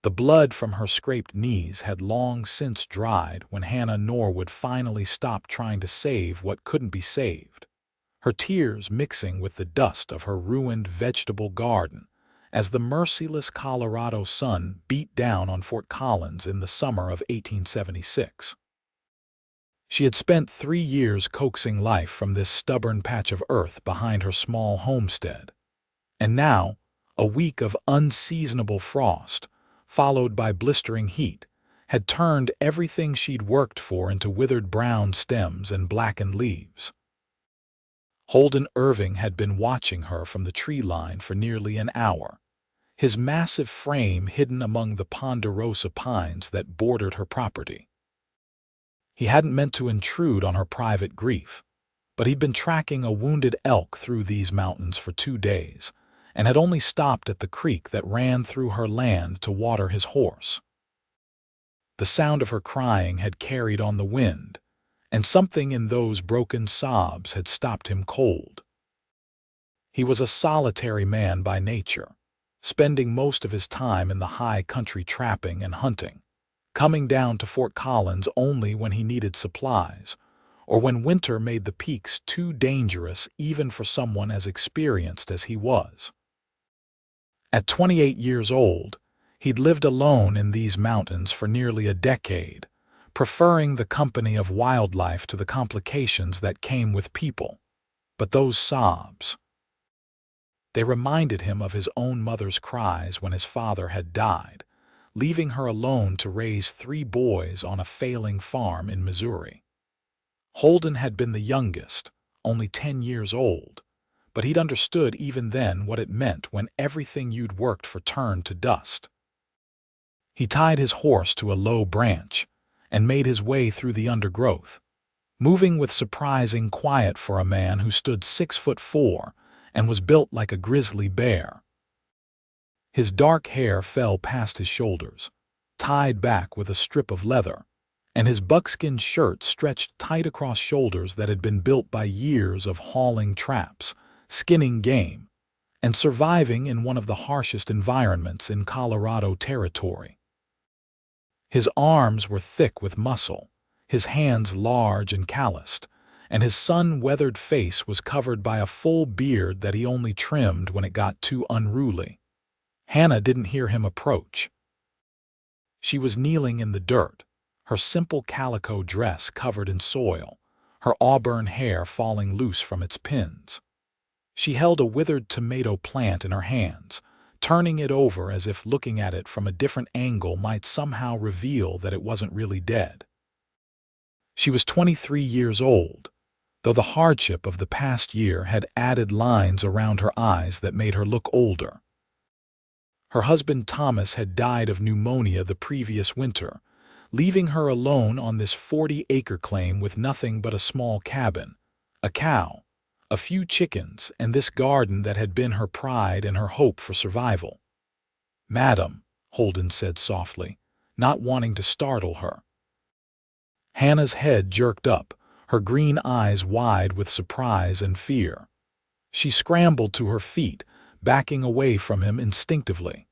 The blood from her scraped knees had long since dried when Hannah Norwood finally stopped trying to save what couldn't be saved, her tears mixing with the dust of her ruined vegetable garden as the merciless Colorado sun beat down on Fort Collins in the summer of 1876. She had spent 3 years coaxing life from this stubborn patch of earth behind her small homestead, and now, a week of unseasonable frost, followed by blistering heat, had turned everything she'd worked for into withered brown stems and blackened leaves. Holden Irving had been watching her from the tree line for nearly an hour, his massive frame hidden among the ponderosa pines that bordered her property. He hadn't meant to intrude on her private grief, but he'd been tracking a wounded elk through these mountains for 2 days, and had only stopped at the creek that ran through her land to water his horse. The sound of her crying had carried on the wind, and something in those broken sobs had stopped him cold. He was a solitary man by nature, spending most of his time in the high country trapping and hunting, coming down to Fort Collins only when he needed supplies, or when winter made the peaks too dangerous even for someone as experienced as he was. At 28 years old, he'd lived alone in these mountains for nearly a decade, preferring the company of wildlife to the complications that came with people. But those sobs, they reminded him of his own mother's cries when his father had died, leaving her alone to raise 3 boys on a failing farm in Missouri. Holden had been the youngest, only 10 years old, but he'd understood even then what it meant when everything you'd worked for turned to dust. He tied his horse to a low branch and made his way through the undergrowth, moving with surprising quiet for a man who stood 6'4" and was built like a grizzly bear. His dark hair fell past his shoulders, tied back with a strip of leather, and his buckskin shirt stretched tight across shoulders that had been built by years of hauling traps, skinning game, and surviving in one of the harshest environments in Colorado territory. His arms were thick with muscle, his hands large and calloused, and his sun-weathered face was covered by a full beard that he only trimmed when it got too unruly. Hannah didn't hear him approach. She was kneeling in the dirt, her simple calico dress covered in soil, her auburn hair falling loose from its pins. She held a withered tomato plant in her hands, turning it over as if looking at it from a different angle might somehow reveal that it wasn't really dead. She was 23 years old, though the hardship of the past year had added lines around her eyes that made her look older. Her husband Thomas had died of pneumonia the previous winter, leaving her alone on this 40-acre claim with nothing but a small cabin, a cow, a few chickens, and this garden that had been her pride and her hope for survival. "Madam," Holden said softly, not wanting to startle her. Hannah's head jerked up, her green eyes wide with surprise and fear. She scrambled to her feet, backing away from him instinctively.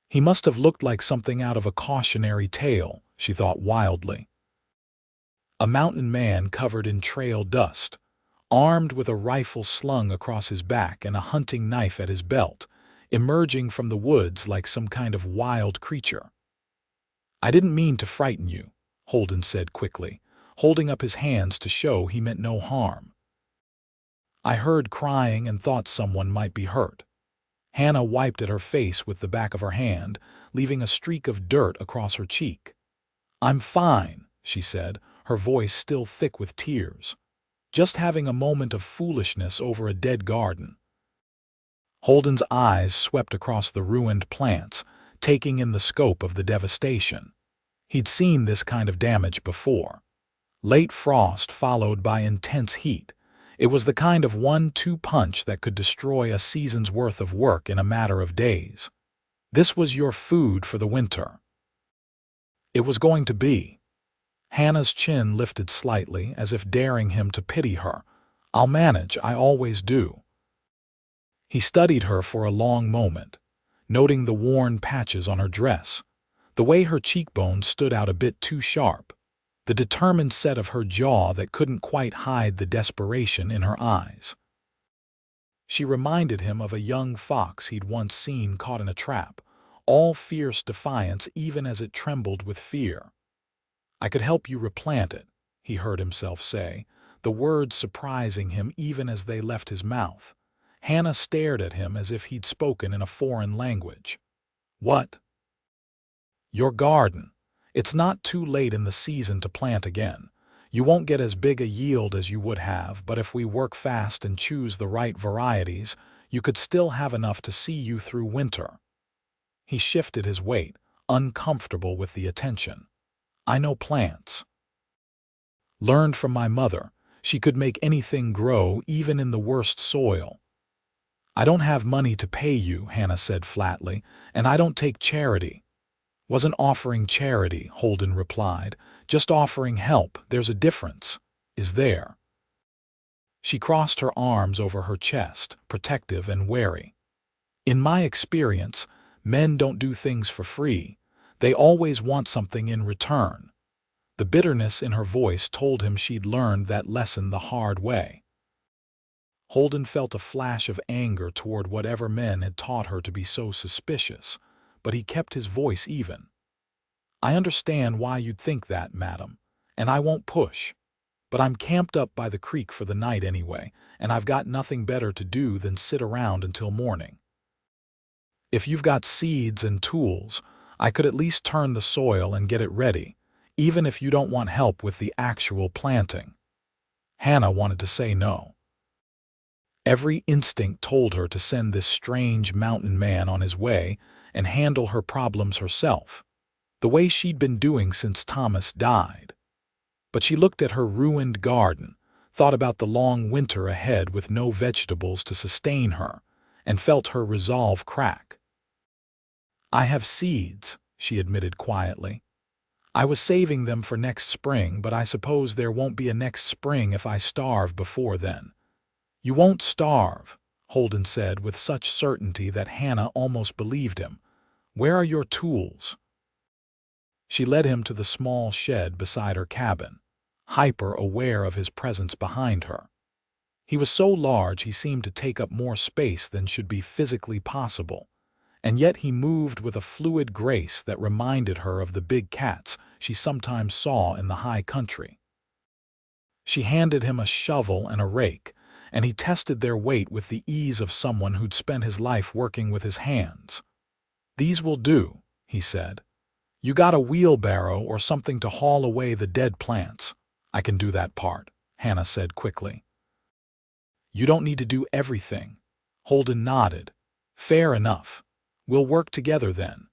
He must have looked like something out of a cautionary tale, she thought wildly. A mountain man covered in trail dust, armed with a rifle slung across his back and a hunting knife at his belt, emerging from the woods like some kind of wild creature. "I didn't mean to frighten you," Holden said quickly, holding up his hands to show he meant no harm. "I heard crying and thought someone might be hurt." Hannah wiped at her face with the back of her hand, leaving a streak of dirt across her cheek. "I'm fine," she said, her voice still thick with tears. "Just having a moment of foolishness over a dead garden." Holden's eyes swept across the ruined plants, taking in the scope of the devastation. He'd seen this kind of damage before. Late frost followed by intense heat. It was the kind of 1-2 punch that could destroy a season's worth of work in a matter of days. This was your food for the winter. It was going to be. Hannah's chin lifted slightly, as if daring him to pity her. "I'll manage, I always do." He studied her for a long moment, noting the worn patches on her dress, The way her cheekbones stood out a bit too sharp, the determined set of her jaw that couldn't quite hide the desperation in her eyes. She reminded him of a young fox he'd once seen caught in a trap, all fierce defiance even as it trembled with fear. "I could help you replant it," he heard himself say, the words surprising him even as they left his mouth. Hannah stared at him as if he'd spoken in a foreign language. "What?" "Your garden. It's not too late in the season to plant again. You won't get as big a yield as you would have, but if we work fast and choose the right varieties, you could still have enough to see you through winter." He shifted his weight, uncomfortable with the attention. "I know plants. Learned from my mother. She could make anything grow, even in the worst soil." "I don't have money to pay you," Hannah said flatly, "and I don't take charity." "Wasn't offering charity," Holden replied. "Just offering help. There's a difference." "Is there?" She crossed her arms over her chest, protective and wary. "In my experience, men don't do things for free. They always want something in return." The bitterness in her voice told him she'd learned that lesson the hard way. Holden felt a flash of anger toward whatever men had taught her to be so suspicious, but he kept his voice even. "I understand why you'd think that, madam, and I won't push. But I'm camped up by the creek for the night anyway, and I've got nothing better to do than sit around until morning. If you've got seeds and tools, I could at least turn the soil and get it ready, even if you don't want help with the actual planting." Hannah wanted to say no. Every instinct told her to send this strange mountain man on his way and handle her problems herself, the way she'd been doing since Thomas died. But she looked at her ruined garden, thought about the long winter ahead with no vegetables to sustain her, and felt her resolve crack. "I have seeds," she admitted quietly. "I was saving them for next spring, but I suppose there won't be a next spring if I starve before then." "You won't starve," Holden said with such certainty that Hannah almost believed him. "Where are your tools?" She led him to the small shed beside her cabin, hyper-aware of his presence behind her. He was so large he seemed to take up more space than should be physically possible, and yet he moved with a fluid grace that reminded her of the big cats she sometimes saw in the high country. She handed him a shovel and a rake, and he tested their weight with the ease of someone who'd spent his life working with his hands. "These will do," he said. "You got a wheelbarrow or something to haul away the dead plants?" "I can do that part," Hannah said quickly. "You don't need to do everything." Holden nodded. "Fair enough. We'll work together then."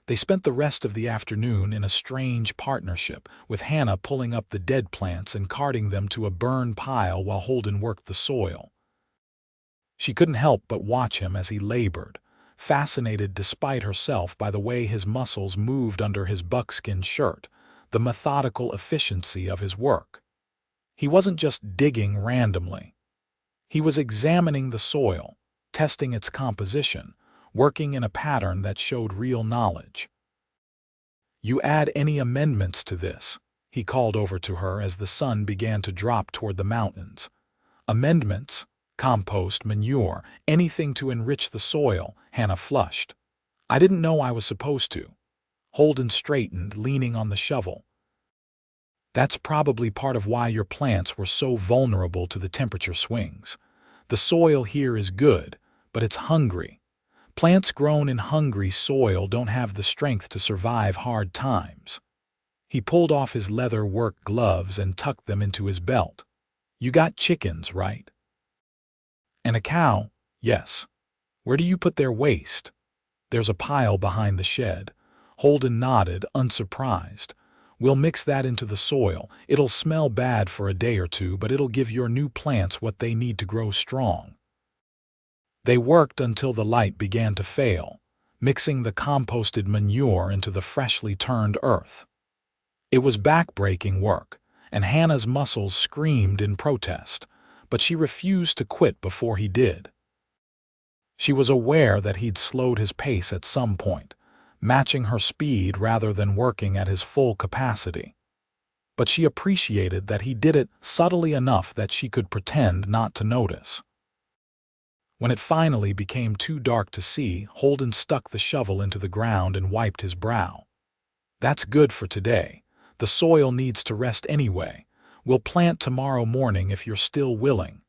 They spent the rest of the afternoon in a strange partnership, with Hannah pulling up the dead plants and carting them to a burn pile while Holden worked the soil. She couldn't help but watch him as he labored, fascinated despite herself by the way his muscles moved under his buckskin shirt, the methodical efficiency of his work. He wasn't just digging randomly. He was examining the soil, testing its composition, working in a pattern that showed real knowledge. "You add any amendments to this?" he called over to her as the sun began to drop toward the mountains. "Amendments? Compost, manure, anything to enrich the soil," Hannah flushed. "I didn't know I was supposed to." Holden straightened, leaning on the shovel. "That's probably part of why your plants were so vulnerable to the temperature swings. The soil here is good, but it's hungry. Plants grown in hungry soil don't have the strength to survive hard times." He pulled off his leather work gloves and tucked them into his belt. "You got chickens, right?" "And a cow?" "Yes." "Where do you put their waste?" "There's a pile behind the shed." Holden nodded, unsurprised. "We'll mix that into the soil. It'll smell bad for a day or two, but it'll give your new plants what they need to grow strong." They worked until the light began to fail, mixing the composted manure into the freshly turned earth. It was back-breaking work, and Hannah's muscles screamed in protest, but she refused to quit before he did. She was aware that he'd slowed his pace at some point, matching her speed rather than working at his full capacity. But she appreciated that he did it subtly enough that she could pretend not to notice. When it finally became too dark to see, Holden stuck the shovel into the ground and wiped his brow. "That's good for today. The soil needs to rest anyway. We'll plant tomorrow morning if you're still willing."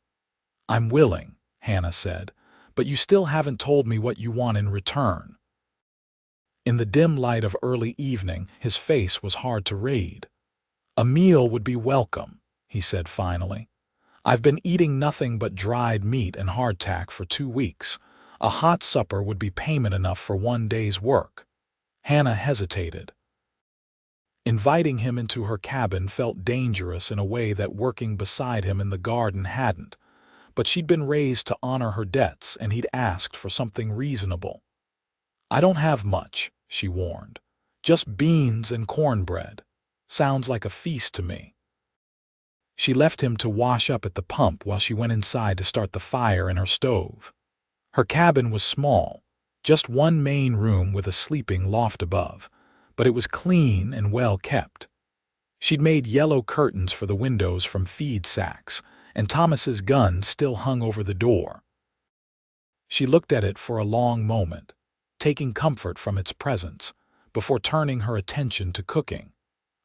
"I'm willing," Hannah said, "but you still haven't told me what you want in return." In the dim light of early evening, his face was hard to read. "A meal would be welcome," he said finally. "I've been eating nothing but dried meat and hardtack for 2 weeks. A hot supper would be payment enough for one day's work." Hannah hesitated. Inviting him into her cabin felt dangerous in a way that working beside him in the garden hadn't, but she'd been raised to honor her debts and he'd asked for something reasonable. "I don't have much," she warned. "Just beans and cornbread. Sounds like a feast to me." She left him to wash up at the pump while she went inside to start the fire in her stove. Her cabin was small, just one main room with a sleeping loft above, but it was clean and well kept. She'd made yellow curtains for the windows from feed sacks, and Thomas's gun still hung over the door. She looked at it for a long moment, taking comfort from its presence, before turning her attention to cooking.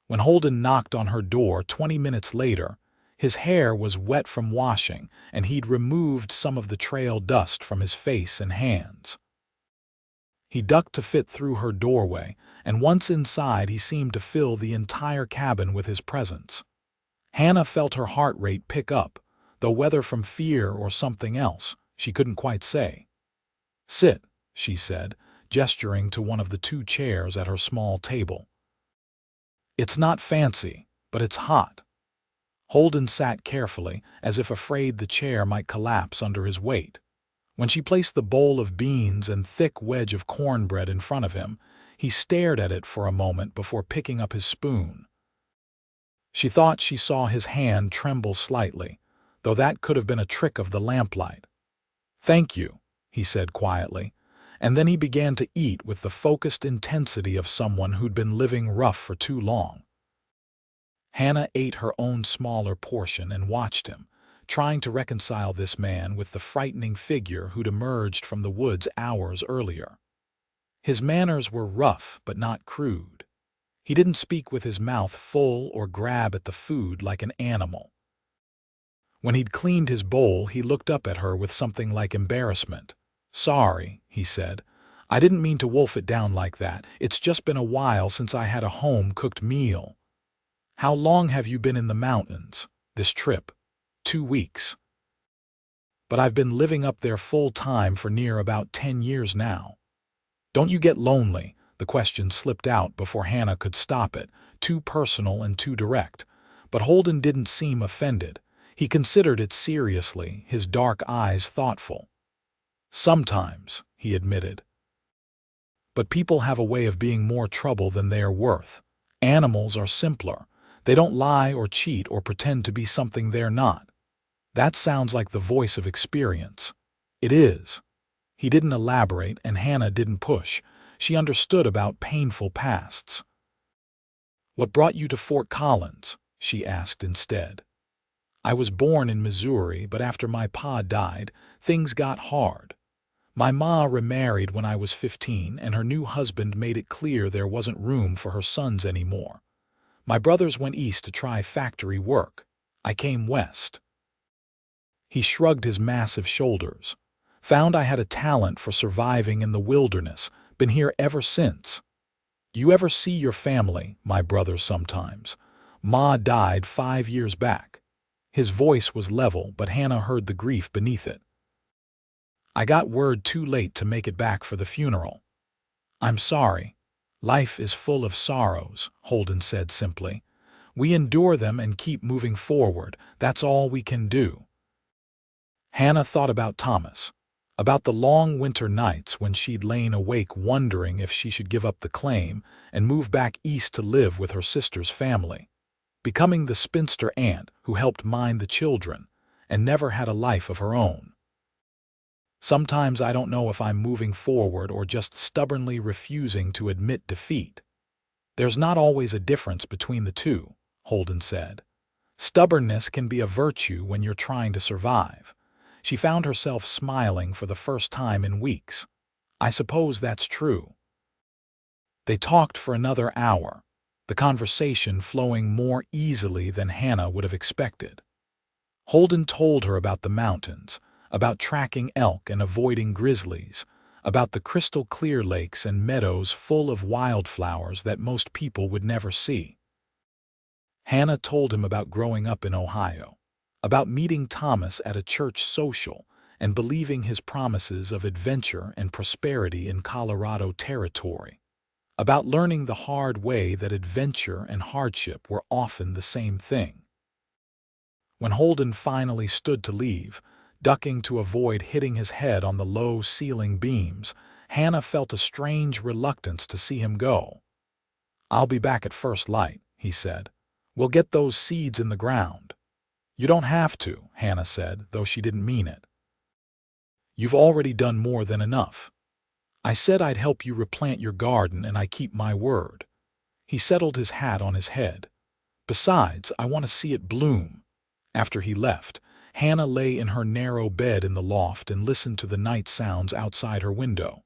When Holden knocked on her door 20 minutes later, his hair was wet from washing, and he'd removed some of the trail dust from his face and hands. He ducked to fit through her doorway, and once inside he seemed to fill the entire cabin with his presence. Hannah felt her heart rate pick up, though whether from fear or something else, she couldn't quite say. "Sit," she said, gesturing to one of the 2 chairs at her small table. "It's not fancy, but it's hot." Holden sat carefully, as if afraid the chair might collapse under his weight. When she placed the bowl of beans and thick wedge of cornbread in front of him, he stared at it for a moment before picking up his spoon. She thought she saw his hand tremble slightly, though that could have been a trick of the lamplight. "Thank you," he said quietly, and then he began to eat with the focused intensity of someone who'd been living rough for too long. Hannah ate her own smaller portion and watched him, trying to reconcile this man with the frightening figure who'd emerged from the woods hours earlier. His manners were rough but not crude. He didn't speak with his mouth full or grab at the food like an animal. When he'd cleaned his bowl, he looked up at her with something like embarrassment. "Sorry," he said. "I didn't mean to wolf it down like that. It's just been a while since I had a home-cooked meal." "How long have you been in the mountains? This trip?" 2 weeks. "But I've been living up there full-time for near about 10 years now." "Don't you get lonely?" The question slipped out before Hannah could stop it, too personal and too direct. But Holden didn't seem offended. He considered it seriously, his dark eyes thoughtful. "Sometimes," he admitted. "But people have a way of being more trouble than they are worth. Animals are simpler. They don't lie or cheat or pretend to be something they're not." "That sounds like the voice of experience." "It is." He didn't elaborate, and Hannah didn't push. She understood about painful pasts. "What brought you to Fort Collins?" she asked instead. "I was born in Missouri, but after my pa died, things got hard. My ma remarried when I was 15, and her new husband made it clear there wasn't room for her sons anymore. My brothers went east to try factory work. I came west." He shrugged his massive shoulders. "Found I had a talent for surviving in the wilderness. Been here ever since. You ever see your family, my brothers sometimes? Ma died 5 years back." His voice was level, but Hannah heard the grief beneath it. "I got word too late to make it back for the funeral." "I'm sorry." "Life is full of sorrows," Holden said simply. "We endure them and keep moving forward. That's all we can do." Hannah thought about Thomas, about the long winter nights when she'd lain awake wondering if she should give up the claim and move back east to live with her sister's family, becoming the spinster aunt who helped mind the children and never had a life of her own. Sometimes I don't know if I'm moving forward or just stubbornly refusing to admit defeat. There's not always a difference between the two, Holden said. Stubbornness can be a virtue when you're trying to survive. She found herself smiling for the first time in weeks. I suppose that's true. They talked for another hour, the conversation flowing more easily than Hannah would have expected. Holden told her about the mountains, about tracking elk and avoiding grizzlies, about the crystal-clear lakes and meadows full of wildflowers that most people would never see. Hannah told him about growing up in Ohio, about meeting Thomas at a church social and believing his promises of adventure and prosperity in Colorado territory, about learning the hard way that adventure and hardship were often the same thing. When Holden finally stood to leave, ducking to avoid hitting his head on the low ceiling beams, Hannah felt a strange reluctance to see him go. "I'll be back at first light," he said. "We'll get those seeds in the ground." "You don't have to," Hannah said, though she didn't mean it. "You've already done more than enough. I said I'd help you replant your garden, and I keep my word." He settled his hat on his head. "Besides, I want to see it bloom." After he left, Hannah lay in her narrow bed in the loft and listened to the night sounds outside her window.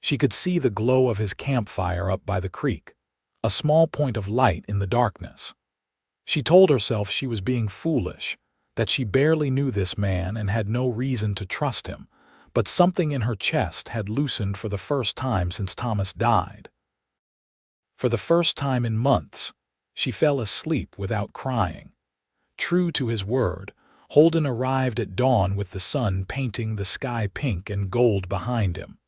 She could see the glow of his campfire up by the creek, a small point of light in the darkness. She told herself she was being foolish, that she barely knew this man and had no reason to trust him, but something in her chest had loosened for the first time since Thomas died. For the first time in months, she fell asleep without crying. True to his word, Holden arrived at dawn with the sun painting the sky pink and gold behind him.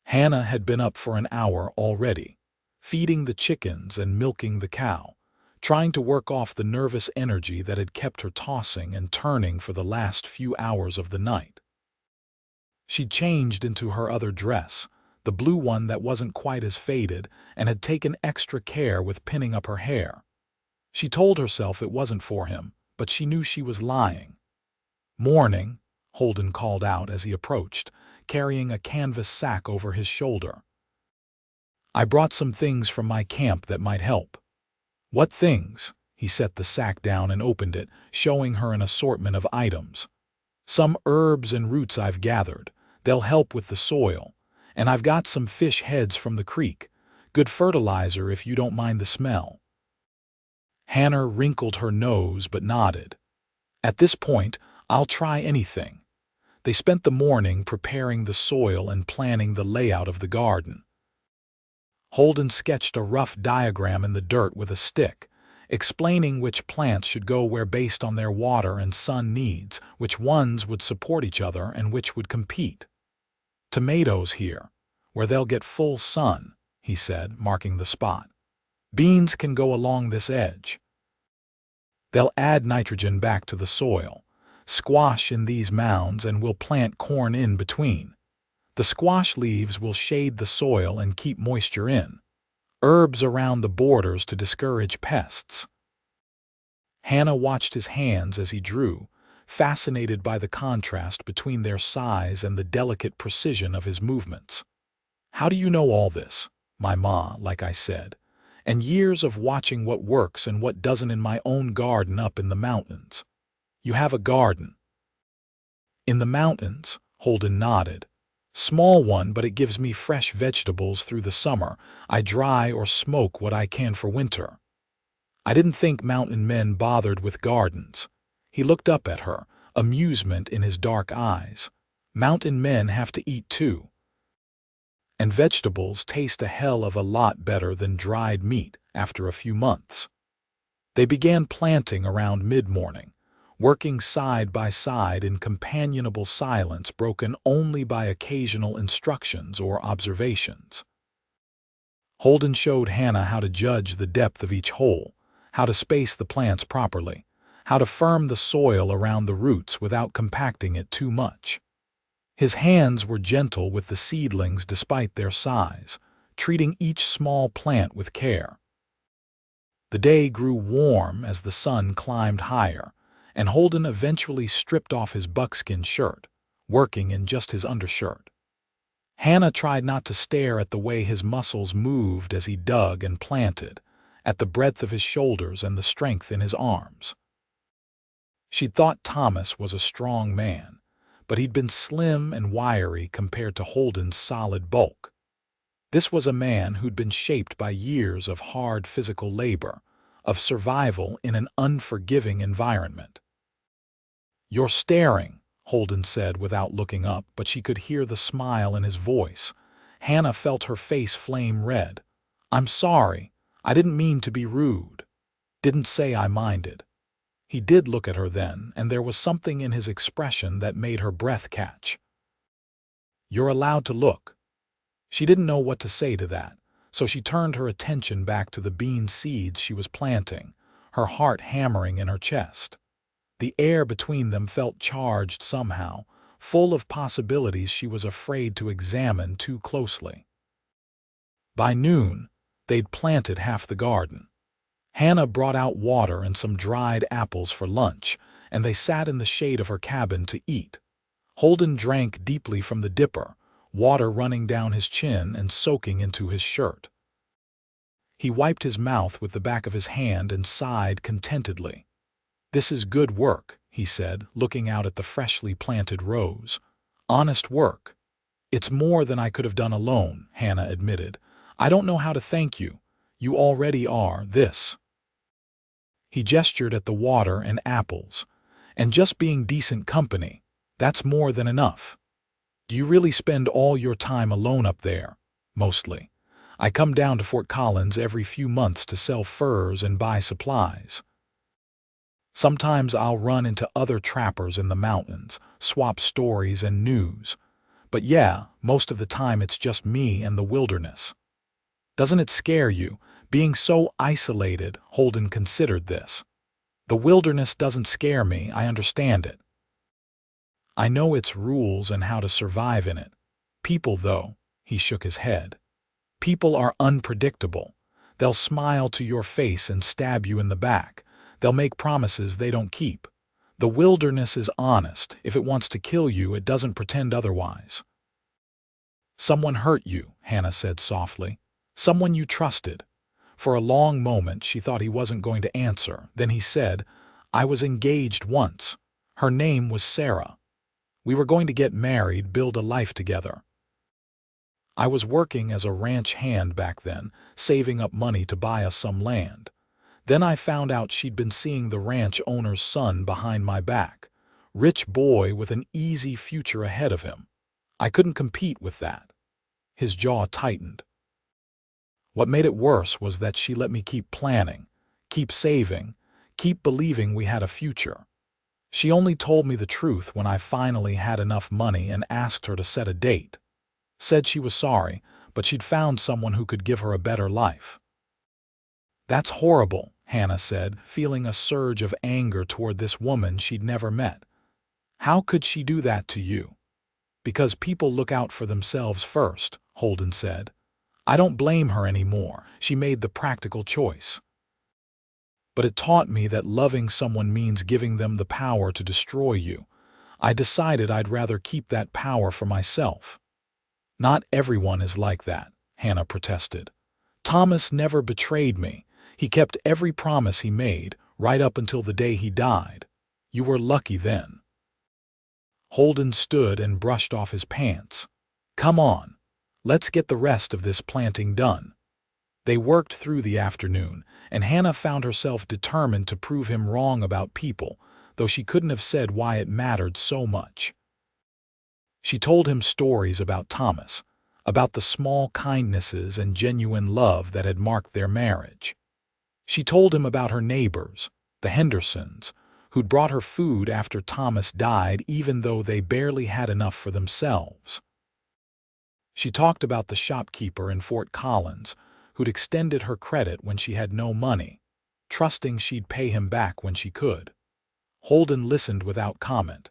Hannah had been up for an hour already, feeding the chickens and milking the cow, trying to work off the nervous energy that had kept her tossing and turning for the last few hours of the night. She'd changed into her other dress, the blue one that wasn't quite as faded, and had taken extra care with pinning up her hair. She told herself it wasn't for him, but she knew she was lying. "Morning," Holden called out as he approached, carrying a canvas sack over his shoulder. "I brought some things from my camp that might help." "What things?" He set the sack down and opened it, showing her an assortment of items. "Some herbs and roots I've gathered. They'll help with the soil. And I've got some fish heads from the creek. Good fertilizer if you don't mind the smell." Hannah wrinkled her nose but nodded. "At this point, I'll try anything." They spent the morning preparing the soil and planning the layout of the garden. Holden sketched a rough diagram in the dirt with a stick, explaining which plants should go where based on their water and sun needs, which ones would support each other and which would compete. "Tomatoes here, where they'll get full sun," he said, marking the spot. "Beans can go along this edge. They'll add nitrogen back to the soil. Squash in these mounds, and we'll plant corn in between. The squash leaves will shade the soil and keep moisture in. Herbs around the borders to discourage pests." Hannah watched his hands as he drew, fascinated by the contrast between their size and the delicate precision of his movements. "How do you know all this?" "My ma, like I said. And years of watching what works and what doesn't in my own garden up in the mountains." "You have a garden?" "In the mountains," Holden nodded. "Small one, but it gives me fresh vegetables through the summer. I dry or smoke what I can for winter." I didn't think mountain men bothered with gardens. He looked up at her, amusement in his dark eyes. "Mountain men have to eat too. And vegetables taste a hell of a lot better than dried meat after a few months." They began planting around mid-morning, working side by side in companionable silence broken only by occasional instructions or observations. Holden showed Hannah how to judge the depth of each hole, how to space the plants properly, how to firm the soil around the roots without compacting it too much. His hands were gentle with the seedlings despite their size, treating each small plant with care. The day grew warm as the sun climbed higher, and Holden eventually stripped off his buckskin shirt, working in just his undershirt. Hannah tried not to stare at the way his muscles moved as he dug and planted, at the breadth of his shoulders and the strength in his arms. She thought Thomas was a strong man, but he'd been slim and wiry compared to Holden's solid bulk. This was a man who'd been shaped by years of hard physical labor, of survival in an unforgiving environment. "You're staring," Holden said without looking up, but she could hear the smile in his voice. Hannah felt her face flame red. "I'm sorry. I didn't mean to be rude. Didn't say I minded." He did look at her then, and there was something in his expression that made her breath catch. "You're allowed to look." She didn't know what to say to that, so she turned her attention back to the bean seeds she was planting, her heart hammering in her chest. The air between them felt charged somehow, full of possibilities she was afraid to examine too closely. By noon, they'd planted half the garden. Hannah brought out water and some dried apples for lunch, and they sat in the shade of her cabin to eat. Holden drank deeply from the dipper, water running down his chin and soaking into his shirt. He wiped his mouth with the back of his hand and sighed contentedly. "This is good work," he said, looking out at the freshly planted rows. "Honest work." "It's more than I could have done alone," Hannah admitted. "I don't know how to thank you. You already are this." He gestured at the water and apples. "And just being decent company, that's more than enough." "Do you really spend all your time alone up there?" "Mostly. I come down to Fort Collins every few months to sell furs and buy supplies. Sometimes I'll run into other trappers in the mountains, swap stories and news. But yeah, most of the time it's just me and the wilderness." "Doesn't it scare you, being so isolated?" Holden considered this. "The wilderness doesn't scare me, I understand it. I know its rules and how to survive in it. People, though," he shook his head. "People are unpredictable. They'll smile to your face and stab you in the back. They'll make promises they don't keep. The wilderness is honest. If it wants to kill you, it doesn't pretend otherwise." "Someone hurt you," Hannah said softly. "Someone you trusted." For a long moment she thought he wasn't going to answer. Then he said, "I was engaged once. Her name was Sarah. We were going to get married, build a life together. I was working as a ranch hand back then, saving up money to buy us some land. Then I found out she'd been seeing the ranch owner's son behind my back. Rich boy with an easy future ahead of him. I couldn't compete with that." His jaw tightened. "What made it worse was that she let me keep planning, keep saving, keep believing we had a future. She only told me the truth when I finally had enough money and asked her to set a date. Said she was sorry, but she'd found someone who could give her a better life." "That's horrible," Hannah said, feeling a surge of anger toward this woman she'd never met. "How could she do that to you?" "Because people look out for themselves first," Holden said. "I don't blame her anymore. She made the practical choice. But it taught me that loving someone means giving them the power to destroy you. I decided I'd rather keep that power for myself." "Not everyone is like that," Hannah protested. "Thomas never betrayed me. He kept every promise he made, right up until the day he died. You were lucky then." Holden stood and brushed off his pants. "Come on. Let's get the rest of this planting done." They worked through the afternoon, and Hannah found herself determined to prove him wrong about people, though she couldn't have said why it mattered so much. She told him stories about Thomas, about the small kindnesses and genuine love that had marked their marriage. She told him about her neighbors, the Hendersons, who'd brought her food after Thomas died even though they barely had enough for themselves. She talked about the shopkeeper in Fort Collins, who'd extended her credit when she had no money, trusting she'd pay him back when she could. Holden listened without comment,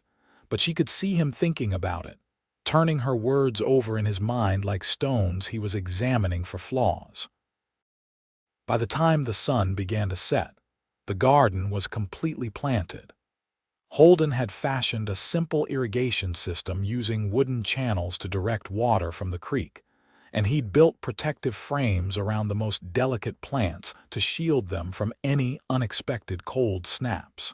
but she could see him thinking about it, turning her words over in his mind like stones he was examining for flaws. By the time the sun began to set, the garden was completely planted. Holden had fashioned a simple irrigation system using wooden channels to direct water from the creek, and he'd built protective frames around the most delicate plants to shield them from any unexpected cold snaps.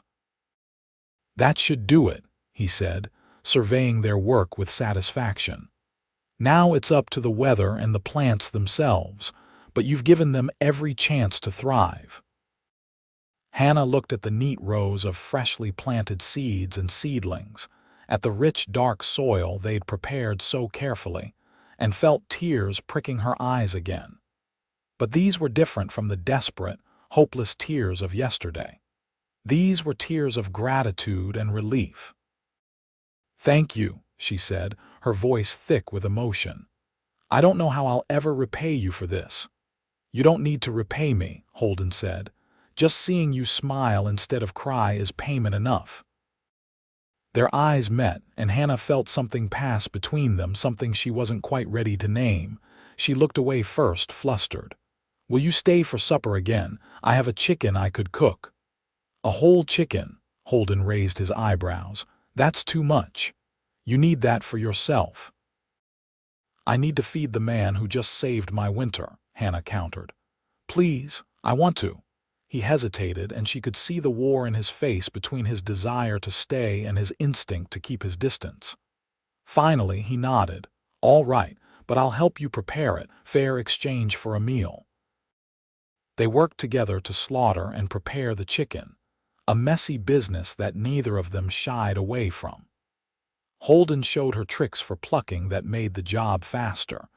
"That should do it," he said, surveying their work with satisfaction. "Now it's up to the weather and the plants themselves, but you've given them every chance to thrive." Hannah looked at the neat rows of freshly planted seeds and seedlings, at the rich dark soil they'd prepared so carefully, and felt tears pricking her eyes again. But these were different from the desperate, hopeless tears of yesterday. These were tears of gratitude and relief. "Thank you," she said, her voice thick with emotion. "I don't know how I'll ever repay you for this." "You don't need to repay me," Holden said. "Just seeing you smile instead of cry is payment enough." Their eyes met, and Hannah felt something pass between them, something she wasn't quite ready to name. She looked away first, flustered. "Will you stay for supper again? I have a chicken I could cook." "A whole chicken?" Holden raised his eyebrows. "That's too much. You need that for yourself." "I need to feed the man who just saved my winter," Hannah countered. "Please, I want to." He hesitated, and she could see the war in his face between his desire to stay and his instinct to keep his distance. Finally, he nodded. "All right, but I'll help you prepare it, fair exchange for a meal." They worked together to slaughter and prepare the chicken, a messy business that neither of them shied away from. Holden showed her tricks for plucking that made the job faster,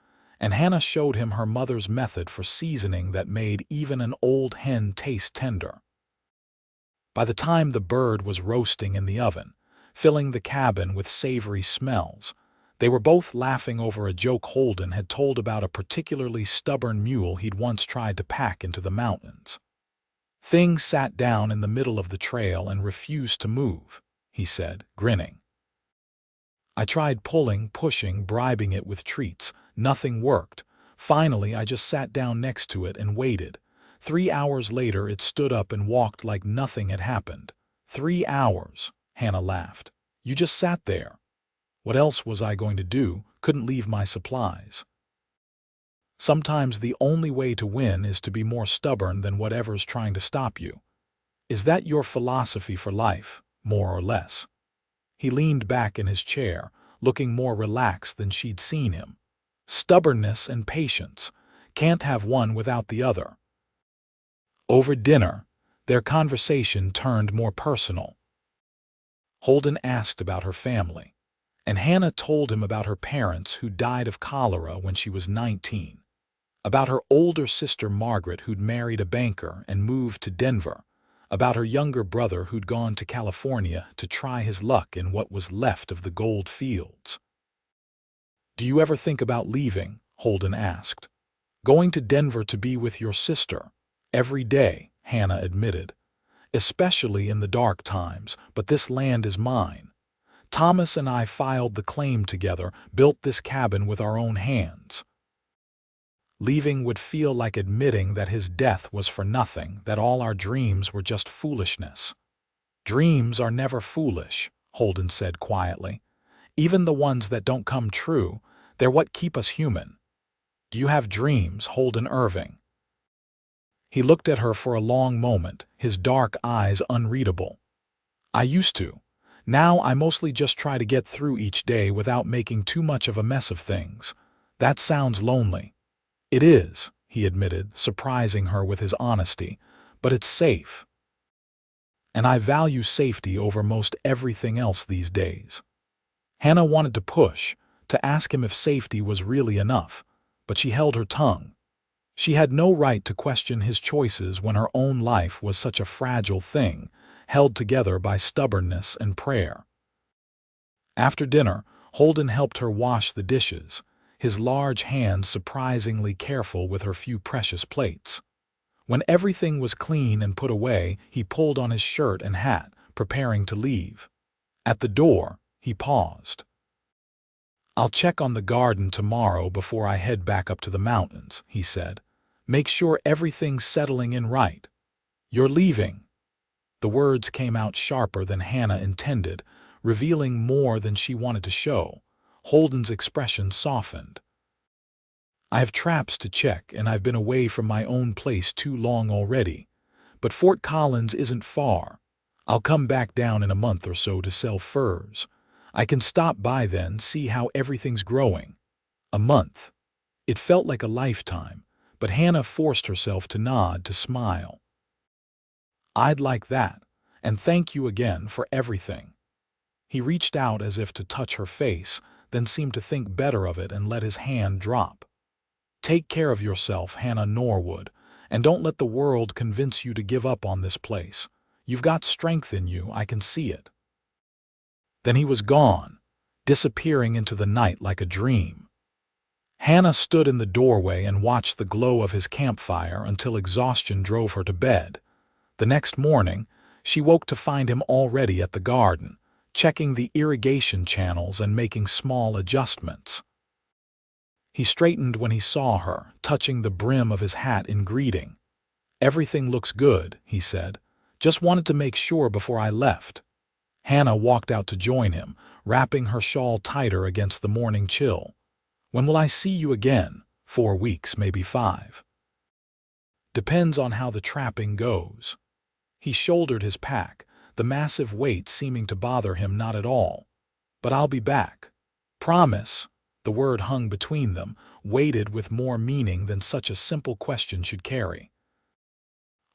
and Hannah showed him her mother's method for seasoning that made even an old hen taste tender. By the time the bird was roasting in the oven, filling the cabin with savory smells, they were both laughing over a joke Holden had told about a particularly stubborn mule he'd once tried to pack into the mountains. "Thing sat down in the middle of the trail and refused to move," he said, grinning. "I tried pulling, pushing, bribing it with treats. Nothing worked. Finally, I just sat down next to it and waited. 3 hours later, it stood up and walked like nothing had happened." "3 hours," Hannah laughed. "You just sat there." "What else was I going to do? Couldn't leave my supplies." "Sometimes the only way to win is to be more stubborn than whatever's trying to stop you. Is that your philosophy for life, more or less?" He leaned back in his chair, looking more relaxed than she'd seen him. "Stubbornness and patience. Can't have one without the other." Over dinner, their conversation turned more personal. Holden asked about her family, and Hannah told him about her parents who died of cholera when she was 19, about her older sister Margaret who'd married a banker and moved to Denver, about her younger brother who'd gone to California to try his luck in what was left of the gold fields. "Do you ever think about leaving?" Holden asked. "Going to Denver to be with your sister?" "Every day," Hannah admitted. "Especially in the dark times, but this land is mine. Thomas and I filed the claim together, built this cabin with our own hands. Leaving would feel like admitting that his death was for nothing, that all our dreams were just foolishness." "Dreams are never foolish," Holden said quietly. "Even the ones that don't come true, they're what keep us human." "Do you have dreams, Holden Irving?" He looked at her for a long moment, his dark eyes unreadable. "I used to. Now I mostly just try to get through each day without making too much of a mess of things. That sounds lonely." "It is," he admitted, surprising her with his honesty, "but it's safe. And I value safety over most everything else these days." Hannah wanted to push, to ask him if safety was really enough, but she held her tongue. She had no right to question his choices when her own life was such a fragile thing, held together by stubbornness and prayer. After dinner, Holden helped her wash the dishes, his large hands surprisingly careful with her few precious plates. When everything was clean and put away, he pulled on his shirt and hat, preparing to leave. At the door, he paused. "I'll check on the garden tomorrow before I head back up to the mountains," he said. "Make sure everything's settling in right." "You're leaving?" The words came out sharper than Hannah intended, revealing more than she wanted to show. Holden's expression softened. "I have traps to check, and I've been away from my own place too long already. But Fort Collins isn't far. I'll come back down in a month or so to sell furs. I can stop by then, see how everything's growing." A month. It felt like a lifetime, but Hannah forced herself to nod, to smile. "I'd like that, and thank you again for everything." He reached out as if to touch her face, then seemed to think better of it and let his hand drop. "Take care of yourself, Hannah Norwood, and don't let the world convince you to give up on this place. You've got strength in you, I can see it." Then he was gone, disappearing into the night like a dream. Hannah stood in the doorway and watched the glow of his campfire until exhaustion drove her to bed. The next morning, she woke to find him already at the garden, checking the irrigation channels and making small adjustments. He straightened when he saw her, touching the brim of his hat in greeting. "Everything looks good," he said. "Just wanted to make sure before I left." Hannah walked out to join him, wrapping her shawl tighter against the morning chill. "When will I see you again? 4 weeks, maybe 5. Depends on how the trapping goes." He shouldered his pack, the massive weight seeming to bother him not at all. "But I'll be back. Promise." The word hung between them, weighted with more meaning than such a simple question should carry.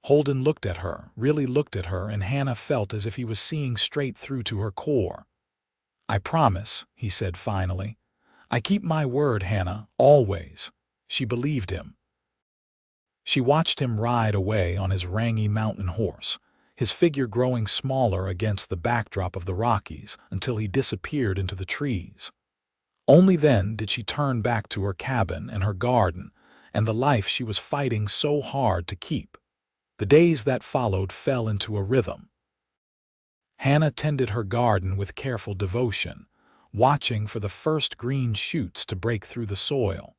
Holden looked at her, really looked at her, and Hannah felt as if he was seeing straight through to her core. "I promise," he said finally. "I keep my word, Hannah, always." She believed him. She watched him ride away on his rangy mountain horse, his figure growing smaller against the backdrop of the Rockies until he disappeared into the trees. Only then did she turn back to her cabin and her garden and the life she was fighting so hard to keep. The days that followed fell into a rhythm. Hannah tended her garden with careful devotion, watching for the first green shoots to break through the soil.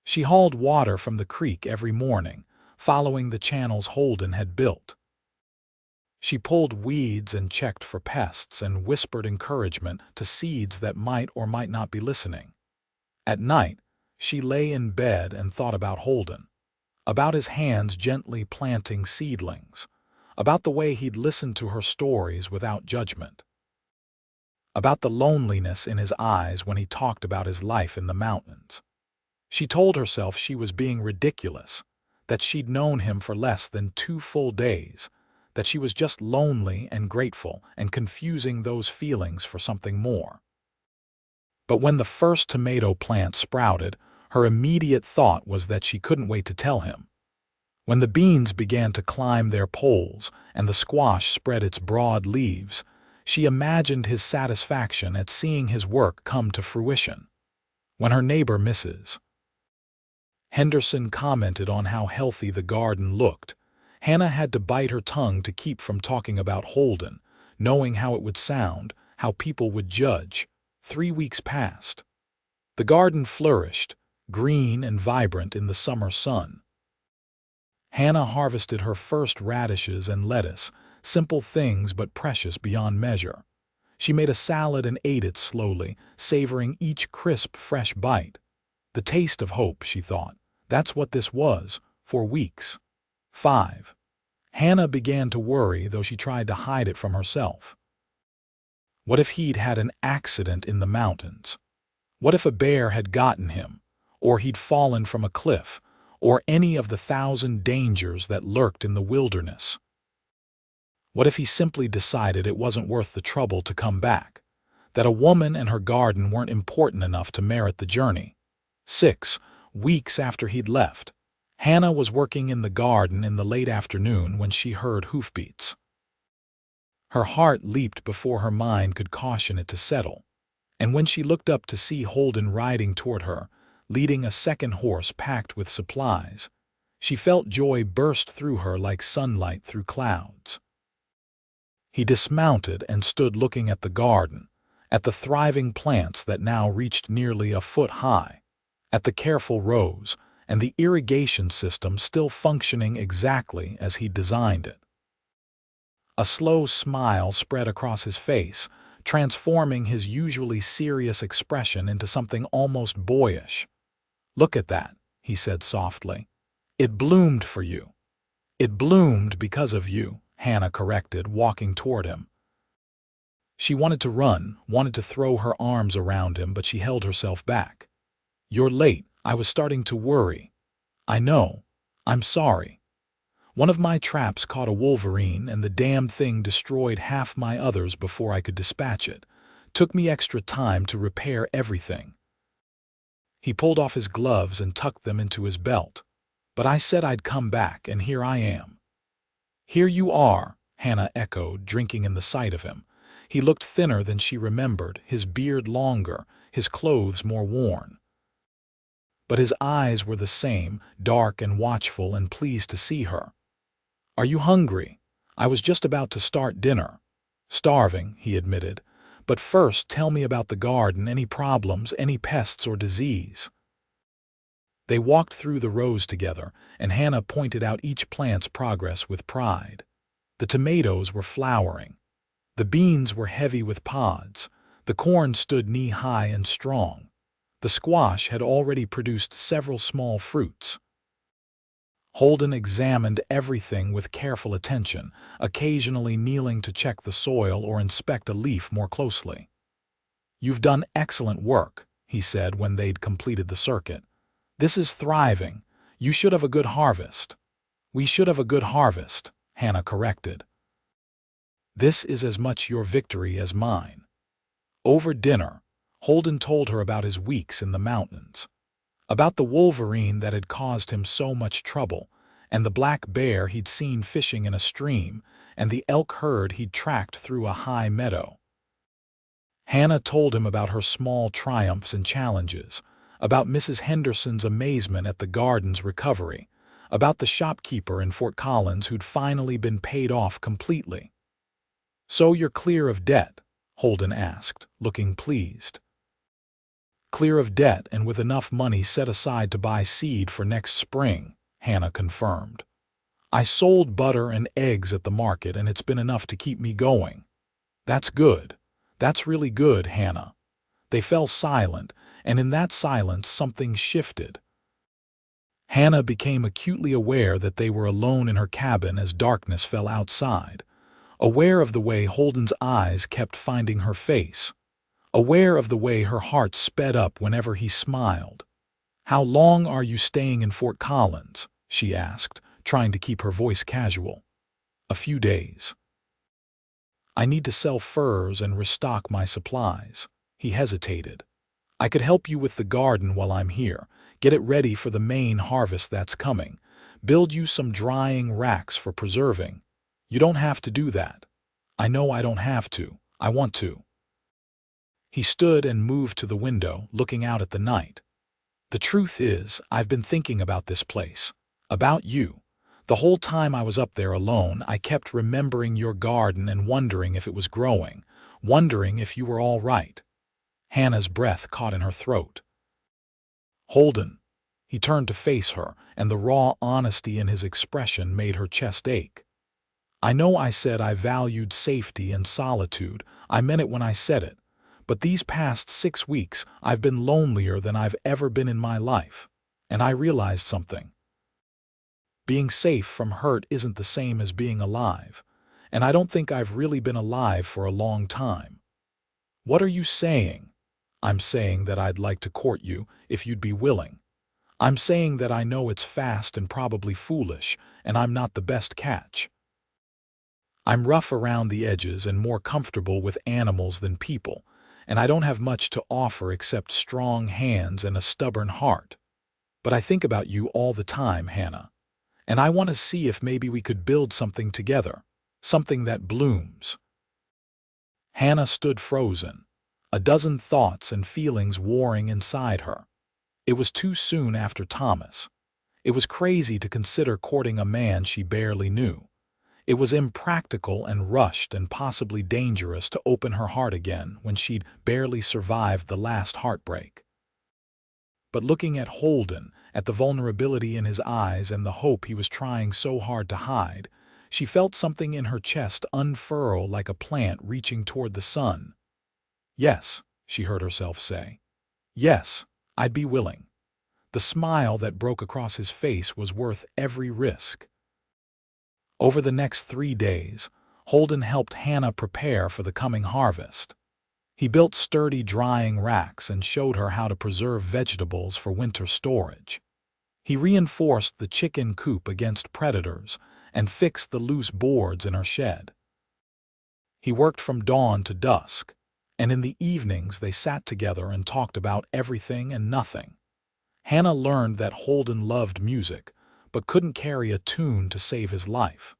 She hauled water from the creek every morning, following the channels Holden had built. She pulled weeds and checked for pests and whispered encouragement to seeds that might or might not be listening. At night, she lay in bed and thought about Holden, about his hands gently planting seedlings, about the way he'd listened to her stories without judgment, about the loneliness in his eyes when he talked about his life in the mountains. She told herself she was being ridiculous, that she'd known him for less than 2 full days, that she was just lonely and grateful and confusing those feelings for something more. But when the first tomato plant sprouted, her immediate thought was that she couldn't wait to tell him. When the beans began to climb their poles and the squash spread its broad leaves, she imagined his satisfaction at seeing his work come to fruition. When her neighbor, Mrs. Henderson, commented on how healthy the garden looked, Hannah had to bite her tongue to keep from talking about Holden, knowing how it would sound, how people would judge. 3 weeks passed. The garden flourished, green and vibrant in the summer sun. Hannah harvested her first radishes and lettuce, simple things but precious beyond measure. She made a salad and ate it slowly, savoring each crisp, fresh bite. The taste of hope, she thought. That's what this was, for weeks. 5. Hannah began to worry, though she tried to hide it from herself. What if he'd had an accident in the mountains? What if a bear had gotten him, or he'd fallen from a cliff, or any of the 1,000 dangers that lurked in the wilderness? What if he simply decided it wasn't worth the trouble to come back, that a woman and her garden weren't important enough to merit the journey? 6 weeks after he'd left, Hannah was working in the garden in the late afternoon when she heard hoofbeats. Her heart leaped before her mind could caution it to settle, and when she looked up to see Holden riding toward her, leading a second horse packed with supplies, she felt joy burst through her like sunlight through clouds. He dismounted and stood looking at the garden, at the thriving plants that now reached nearly a foot high, at the careful rows, and the irrigation system still functioning exactly as he designed it. A slow smile spread across his face, transforming his usually serious expression into something almost boyish. "Look at that," he said softly. "It bloomed for you." "It bloomed because of you," Hannah corrected, walking toward him. She wanted to run, wanted to throw her arms around him, but she held herself back. "You're late. I was starting to worry." "I know. I'm sorry. One of my traps caught a wolverine, and the damned thing destroyed half my others before I could dispatch it. Took me extra time to repair everything." He pulled off his gloves and tucked them into his belt. "But I said I'd come back, and here I am." "Here you are," Hannah echoed, drinking in the sight of him. He looked thinner than she remembered, his beard longer, his clothes more worn. But his eyes were the same, dark and watchful and pleased to see her. "Are you hungry? I was just about to start dinner." "Starving," he admitted. "But first tell me about the garden, any problems, any pests or disease." They walked through the rows together, and Hannah pointed out each plant's progress with pride. The tomatoes were flowering. The beans were heavy with pods. The corn stood knee-high and strong. The squash had already produced several small fruits. Holden examined everything with careful attention, occasionally kneeling to check the soil or inspect a leaf more closely. "You've done excellent work," he said when they'd completed the circuit. "This is thriving. You should have a good harvest." "We should have a good harvest," Hannah corrected. "This is as much your victory as mine." Over dinner, Holden told her about his weeks in the mountains, about the wolverine that had caused him so much trouble, and the black bear he'd seen fishing in a stream, and the elk herd he'd tracked through a high meadow. Hannah told him about her small triumphs and challenges, about Mrs. Henderson's amazement at the garden's recovery, about the shopkeeper in Fort Collins who'd finally been paid off completely. "So you're clear of debt?" Holden asked, looking pleased. "Clear of debt and with enough money set aside to buy seed for next spring," Hannah confirmed. "I sold butter and eggs at the market, and it's been enough to keep me going." "That's good. That's really good, Hannah." They fell silent, and in that silence something shifted. Hannah became acutely aware that they were alone in her cabin as darkness fell outside, aware of the way Holden's eyes kept finding her face, aware of the way her heart sped up whenever he smiled. "How long are you staying in Fort Collins?" she asked, trying to keep her voice casual. "A few days. I need to sell furs and restock my supplies." He hesitated. "I could help you with the garden while I'm here, get it ready for the main harvest that's coming, build you some drying racks for preserving." "You don't have to do that." "I know I don't have to. I want to." He stood and moved to the window, looking out at the night. "The truth is, I've been thinking about this place, about you. The whole time I was up there alone, I kept remembering your garden and wondering if it was growing, wondering if you were all right." Hannah's breath caught in her throat. "Holden." He turned to face her, and the raw honesty in his expression made her chest ache. "I know I said I valued safety and solitude. I meant it when I said it. But these past 6 weeks, I've been lonelier than I've ever been in my life. And I realized something. Being safe from hurt isn't the same as being alive. And I don't think I've really been alive for a long time." "What are you saying?" "I'm saying that I'd like to court you, if you'd be willing. I'm saying that I know it's fast and probably foolish, and I'm not the best catch. I'm rough around the edges and more comfortable with animals than people, and I don't have much to offer except strong hands and a stubborn heart. But I think about you all the time, Hannah, and I want to see if maybe we could build something together, something that blooms." Hannah stood frozen, a dozen thoughts and feelings warring inside her. It was too soon after Thomas. It was crazy to consider courting a man she barely knew. It was impractical and rushed and possibly dangerous to open her heart again when she'd barely survived the last heartbreak. But looking at Holden, at the vulnerability in his eyes and the hope he was trying so hard to hide, She felt something in her chest unfurl like a plant reaching toward the sun. "Yes," she heard herself say. "Yes, I'd be willing." The smile that broke across his face was worth every risk. Over the next 3 days, Holden helped Hannah prepare for the coming harvest. He built sturdy drying racks and showed her how to preserve vegetables for winter storage. He reinforced the chicken coop against predators and fixed the loose boards in her shed. He worked from dawn to dusk, and in the evenings they sat together and talked about everything and nothing. Hannah learned that Holden loved music, but couldn't carry a tune to save his life.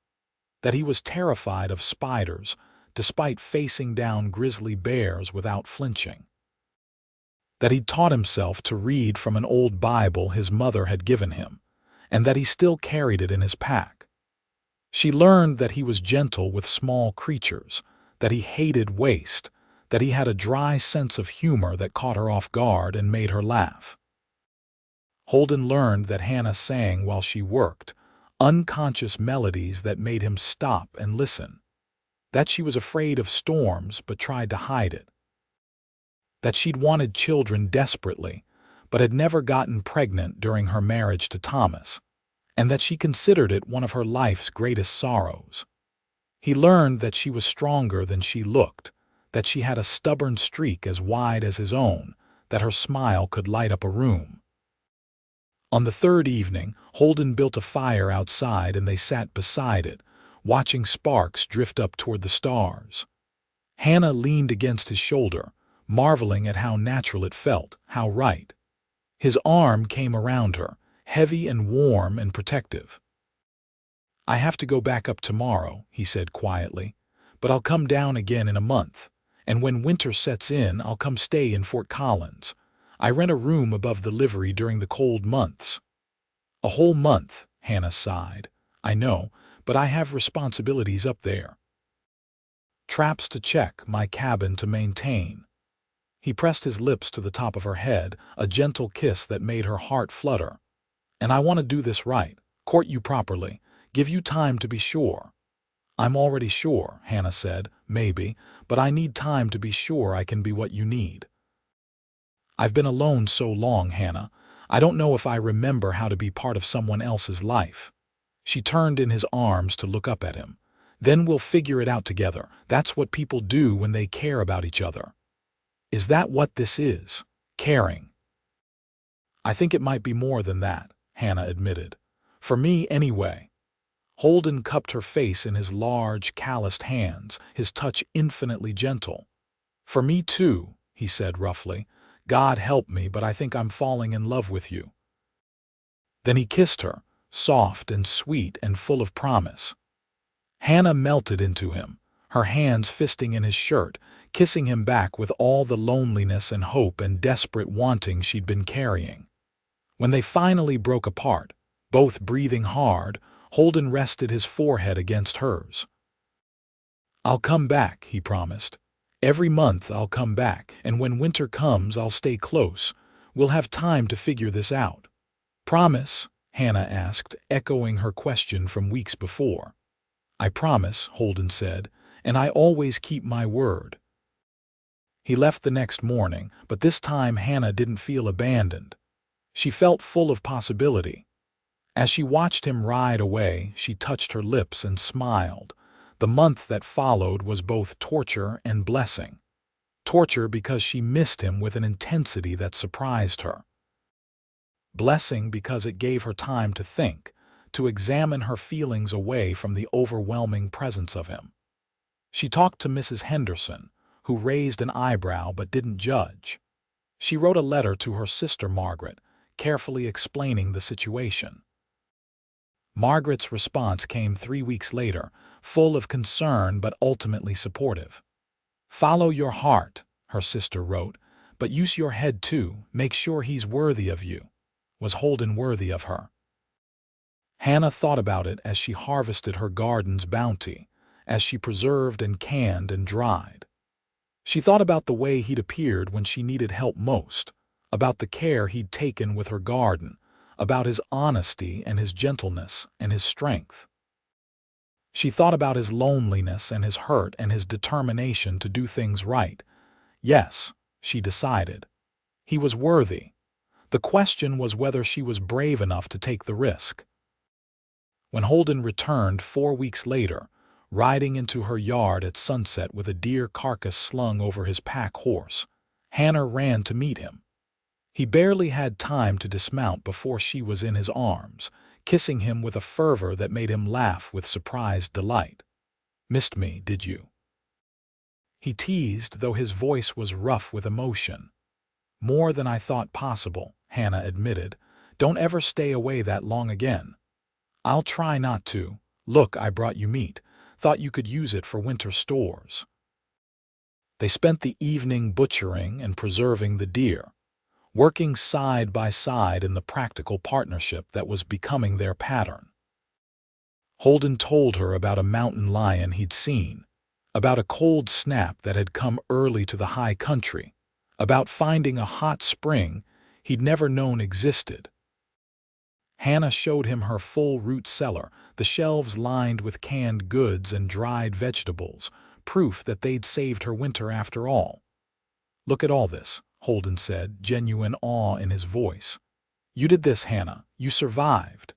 That he was terrified of spiders, despite facing down grizzly bears without flinching. That he'd taught himself to read from an old Bible his mother had given him, and that he still carried it in his pack. She learned that he was gentle with small creatures, that he hated waste, that he had a dry sense of humor that caught her off guard and made her laugh. Holden learned that Hannah sang while she worked, unconscious melodies that made him stop and listen. That she was afraid of storms but tried to hide it. That she'd wanted children desperately, but had never gotten pregnant during her marriage to Thomas, and that she considered it one of her life's greatest sorrows. He learned that she was stronger than she looked, that she had a stubborn streak as wide as his own, that her smile could light up a room. On the third evening, Holden built a fire outside and they sat beside it, watching sparks drift up toward the stars. Hannah leaned against his shoulder, marveling at how natural it felt, how right. His arm came around her, heavy and warm and protective. "I have to go back up tomorrow," he said quietly, "but I'll come down again in a month, and when winter sets in, I'll come stay in Fort Collins. I rent a room above the livery during the cold months." "A whole month," Hannah sighed. "I know, but I have responsibilities up there. Traps to check, my cabin to maintain." He pressed his lips to the top of her head, a gentle kiss that made her heart flutter. "And I want to do this right, court you properly, give you time to be sure." "I'm already sure," Hannah said, "maybe, but I need time to be sure I can be what you need." "I've been alone so long, Hannah. I don't know if I remember how to be part of someone else's life." She turned in his arms to look up at him. "Then we'll figure it out together. That's what people do when they care about each other." "Is that what this is? Caring?" "I think it might be more than that," Hannah admitted. "For me, anyway." Holden cupped her face in his large, calloused hands, his touch infinitely gentle. "For me, too," he said roughly. "God help me, but I think I'm falling in love with you." Then he kissed her, soft and sweet and full of promise. Hannah melted into him, her hands fisting in his shirt, kissing him back with all the loneliness and hope and desperate wanting she'd been carrying. When they finally broke apart, both breathing hard, Holden rested his forehead against hers. "I'll come back," he promised. "Every month I'll come back, and when winter comes I'll stay close. We'll have time to figure this out." "Promise?" Hannah asked, echoing her question from weeks before. "I promise," Holden said, "and I always keep my word." He left the next morning, but this time Hannah didn't feel abandoned. She felt full of possibility. As she watched him ride away, she touched her lips and smiled. The month that followed was both torture and blessing. Torture because she missed him with an intensity that surprised her. Blessing because it gave her time to think, to examine her feelings away from the overwhelming presence of him. She talked to Mrs. Henderson, who raised an eyebrow but didn't judge. She wrote a letter to her sister Margaret, carefully explaining the situation. Margaret's response came 3 weeks later, full of concern but ultimately supportive. "Follow your heart," her sister wrote, "but use your head too. Make sure he's worthy of you." Was Holden worthy of her? Hannah thought about it as she harvested her garden's bounty, as she preserved and canned and dried. She thought about the way he'd appeared when she needed help most, about the care he'd taken with her garden, about his honesty and his gentleness and his strength. She thought about his loneliness and his hurt and his determination to do things right. Yes, she decided. He was worthy. The question was whether she was brave enough to take the risk. When Holden returned 4 weeks later, riding into her yard at sunset with a deer carcass slung over his pack horse, Hannah ran to meet him. He barely had time to dismount before she was in his arms, kissing him with a fervor that made him laugh with surprised delight. "Missed me, did you?" he teased, though his voice was rough with emotion. "More than I thought possible," Hannah admitted. "Don't ever stay away that long again." "I'll try not to. Look, I brought you meat. Thought you could use it for winter stores." They spent the evening butchering and preserving the deer, working side by side in the practical partnership that was becoming their pattern. Holden told her about a mountain lion he'd seen, about a cold snap that had come early to the high country, about finding a hot spring he'd never known existed. Hannah showed him her full root cellar, the shelves lined with canned goods and dried vegetables, proof that they'd saved her winter after all. "Look at all this," Holden said, genuine awe in his voice. "You did this, Hannah. You survived."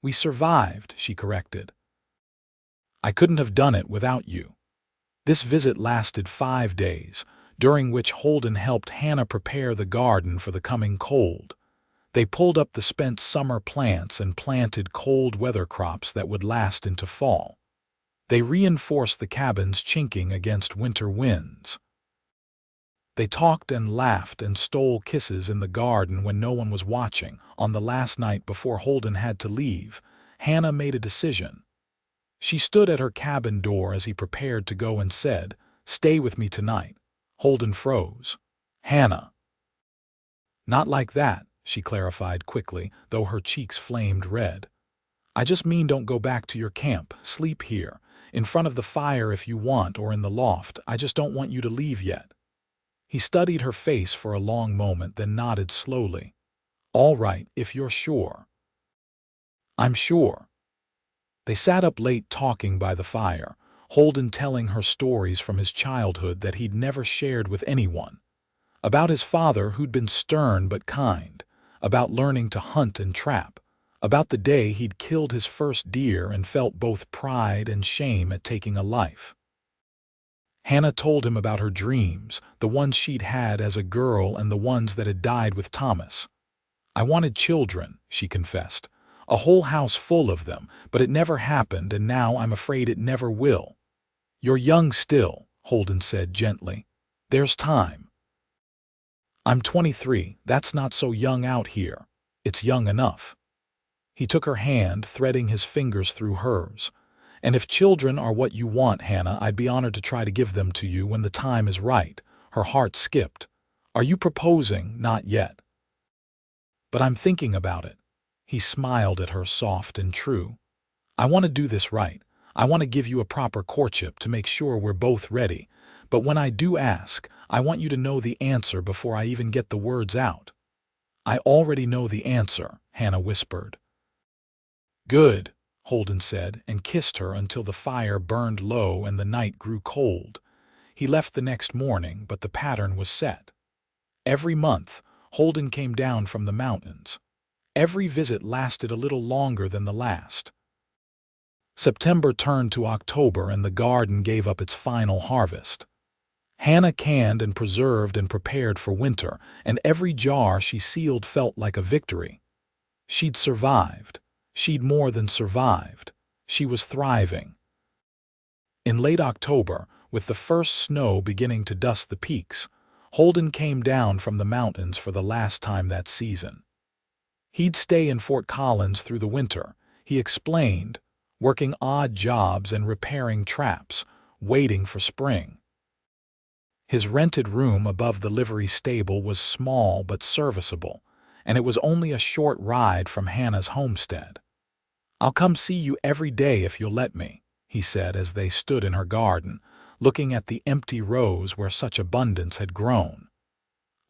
"We survived," she corrected. "I couldn't have done it without you." This visit lasted 5 days, during which Holden helped Hannah prepare the garden for the coming cold. They pulled up the spent summer plants and planted cold weather crops that would last into fall. They reinforced the cabin's chinking against winter winds. They talked and laughed and stole kisses in the garden when no one was watching. On the last night before Holden had to leave, Hannah made a decision. She stood at her cabin door as he prepared to go and said, "Stay with me tonight." Holden froze. "Hannah." "Not like that," she clarified quickly, though her cheeks flamed red. "I just mean don't go back to your camp. Sleep here, in front of the fire if you want, or in the loft. I just don't want you to leave yet." He studied her face for a long moment, then nodded slowly. "All right, if you're sure." "I'm sure." They sat up late talking by the fire, Holden telling her stories from his childhood that he'd never shared with anyone. About his father who'd been stern but kind, about learning to hunt and trap, about the day he'd killed his first deer and felt both pride and shame at taking a life. Hannah told him about her dreams, the ones she'd had as a girl and the ones that had died with Thomas. "I wanted children," she confessed, "a whole house full of them, but it never happened, and now I'm afraid it never will." "You're young still," Holden said gently. "There's time." "I'm 23, that's not so young out here. It's young enough." He took her hand, threading his fingers through hers. "And if children are what you want, Hannah, I'd be honored to try to give them to you when the time is right." Her heart skipped. "Are you proposing?" "Not yet. But I'm thinking about it." He smiled at her, soft and true. "I want to do this right. I want to give you a proper courtship to make sure we're both ready. But when I do ask, I want you to know the answer before I even get the words out." "I already know the answer," Hannah whispered. "Good," Holden said, and kissed her until the fire burned low and the night grew cold. He left the next morning, but the pattern was set. Every month, Holden came down from the mountains. Every visit lasted a little longer than the last. September turned to October and the garden gave up its final harvest. Hannah canned and preserved and prepared for winter, and every jar she sealed felt like a victory. She'd survived. She'd more than survived. She was thriving. In late October, with the first snow beginning to dust the peaks, Holden came down from the mountains for the last time that season. He'd stay in Fort Collins through the winter, he explained, working odd jobs and repairing traps, waiting for spring. His rented room above the livery stable was small but serviceable, and it was only a short ride from Hannah's homestead. "I'll come see you every day if you'll let me," he said as they stood in her garden, looking at the empty rows where such abundance had grown.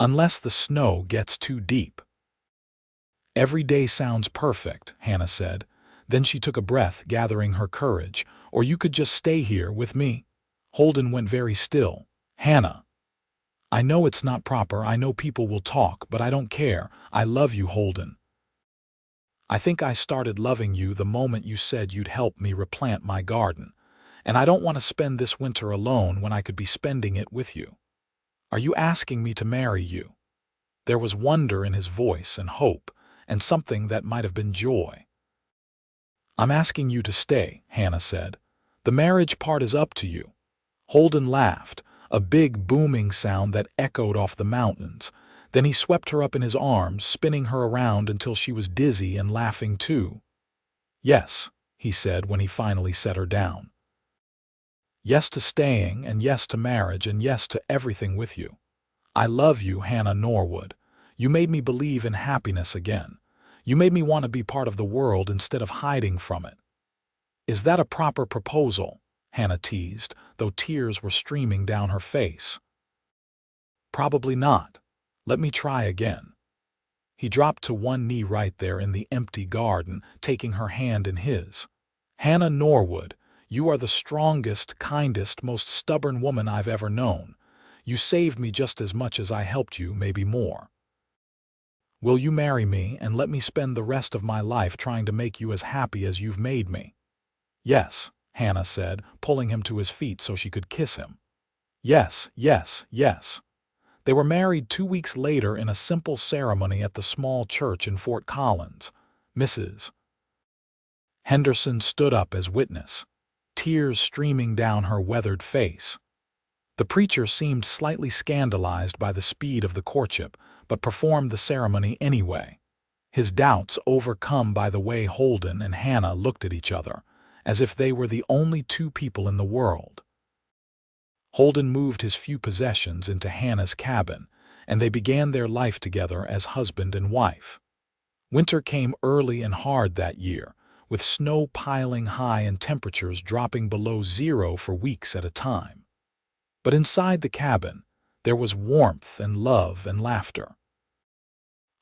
"Unless the snow gets too deep." "Every day sounds perfect," Hannah said. Then she took a breath, gathering her courage. Or you could just stay here with me. Holden went very still. Hannah. I know it's not proper, I know people will talk, but I don't care. I love you, Holden. I think I started loving you the moment you said you'd help me replant my garden. And I don't want to spend this winter alone when I could be spending it with you. Are you asking me to marry you? There was wonder in his voice and hope, and something that might have been joy. I'm asking you to stay, Hannah said. The marriage part is up to you. Holden laughed, a big booming sound that echoed off the mountains. Then he swept her up in his arms, spinning her around until she was dizzy and laughing too. Yes, he said when he finally set her down. Yes to staying, and yes to marriage, and yes to everything with you. I love you, Hannah Norwood. You made me believe in happiness again. You made me want to be part of the world instead of hiding from it. Is that a proper proposal? Hannah teased, though tears were streaming down her face. Probably not. Let me try again. He dropped to one knee right there in the empty garden, taking her hand in his. Hannah Norwood, you are the strongest, kindest, most stubborn woman I've ever known. You saved me just as much as I helped you, maybe more. Will you marry me and let me spend the rest of my life trying to make you as happy as you've made me? Yes, Hannah said, pulling him to his feet so she could kiss him. Yes, yes, yes. They were married 2 weeks later in a simple ceremony at the small church in Fort Collins. Mrs. Henderson stood up as witness, tears streaming down her weathered face. The preacher seemed slightly scandalized by the speed of the courtship, but performed the ceremony anyway, his doubts overcome by the way Holden and Hannah looked at each other, as if they were the only two people in the world. Holden moved his few possessions into Hannah's cabin, and they began their life together as husband and wife. Winter came early and hard that year, with snow piling high and temperatures dropping below zero for weeks at a time. But inside the cabin, there was warmth and love and laughter.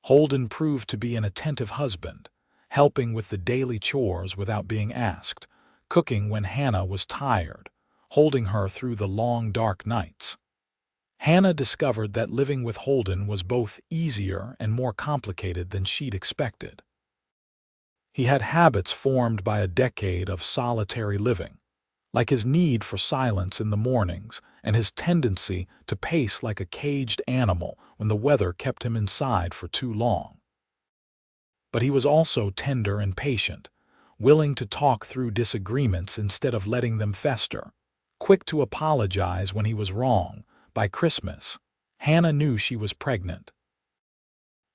Holden proved to be an attentive husband, helping with the daily chores without being asked, cooking when Hannah was tired, holding her through the long, dark nights. Hannah discovered that living with Holden was both easier and more complicated than she'd expected. He had habits formed by a decade of solitary living, like his need for silence in the mornings and his tendency to pace like a caged animal when the weather kept him inside for too long. But he was also tender and patient, willing to talk through disagreements instead of letting them fester, quick to apologize when he was wrong. By Christmas, Hannah knew she was pregnant.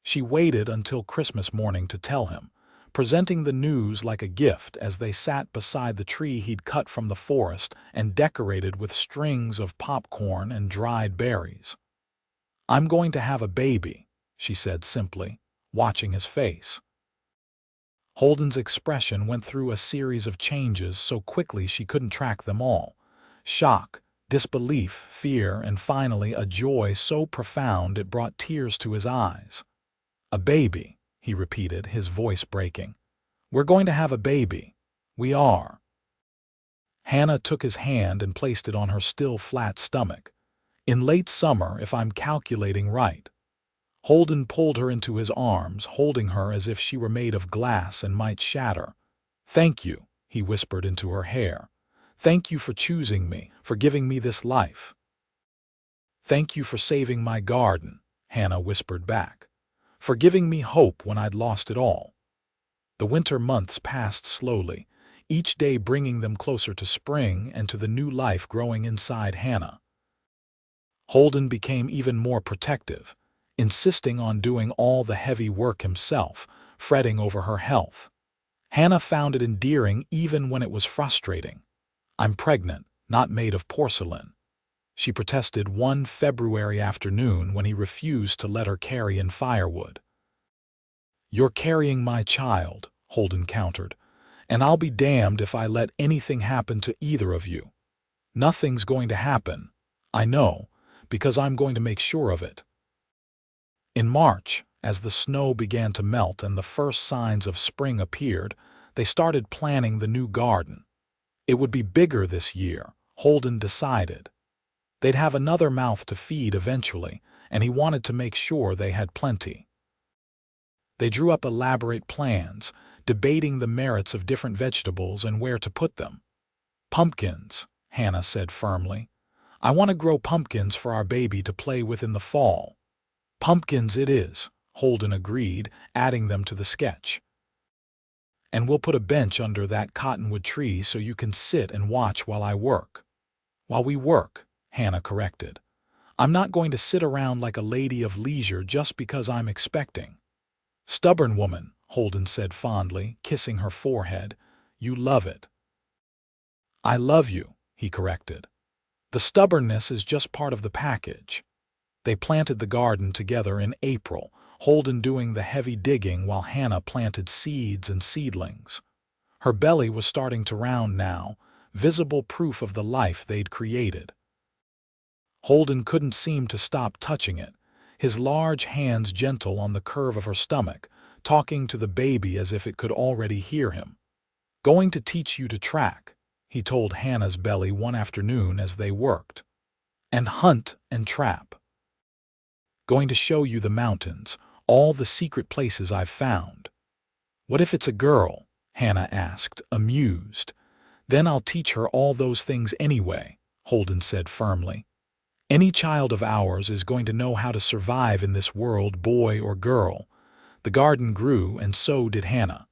She waited until Christmas morning to tell him, presenting the news like a gift as they sat beside the tree he'd cut from the forest and decorated with strings of popcorn and dried berries. "I'm going to have a baby," she said simply, watching his face. Holden's expression went through a series of changes so quickly she couldn't track them all. Shock, disbelief, fear, and finally a joy so profound it brought tears to his eyes. "A baby," he repeated, his voice breaking. "We're going to have a baby. We are." Hannah took his hand and placed it on her still flat stomach. "In late summer, if I'm calculating right." Holden pulled her into his arms, holding her as if she were made of glass and might shatter. "Thank you," he whispered into her hair. "Thank you for choosing me, for giving me this life." "Thank you for saving my garden," Hannah whispered back. "For giving me hope when I'd lost it all." The winter months passed slowly, each day bringing them closer to spring and to the new life growing inside Hannah. Holden became even more protective, insisting on doing all the heavy work himself, fretting over her health. Hannah found it endearing even when it was frustrating. "I'm pregnant, not made of porcelain," she protested one February afternoon when he refused to let her carry in firewood. "You're carrying my child," Holden countered, "and I'll be damned if I let anything happen to either of you. Nothing's going to happen, I know, because I'm going to make sure of it." In March, as the snow began to melt and the first signs of spring appeared, They started planning the new garden. It would be bigger this year, Holden decided. They'd have another mouth to feed eventually, and he wanted to make sure they had plenty. They drew up elaborate plans, debating the merits of different vegetables and where to put them. Pumpkins, Hannah said firmly. I want to grow pumpkins for our baby to play with in the fall. Pumpkins it is, Holden agreed, adding them to the sketch. And we'll put a bench under that cottonwood tree so you can sit and watch while I work. While we work, Hannah corrected. I'm not going to sit around like a lady of leisure just because I'm expecting. Stubborn woman, Holden said fondly, kissing her forehead. You love it. I love you, he corrected. The stubbornness is just part of the package. They planted the garden together in April, Holden doing the heavy digging while Hannah planted seeds and seedlings. Her belly was starting to round now, visible proof of the life they'd created. Holden couldn't seem to stop touching it, his large hands gentle on the curve of her stomach, talking to the baby as if it could already hear him. Going to teach you to track, he told Hannah's belly one afternoon as they worked. And hunt and trap. Going to show you the mountains, all the secret places I've found. What if it's a girl? Hannah asked, amused. Then I'll teach her all those things anyway, Holden said firmly. Any child of ours is going to know how to survive in this world, boy or girl. The garden grew, and so did Hannah.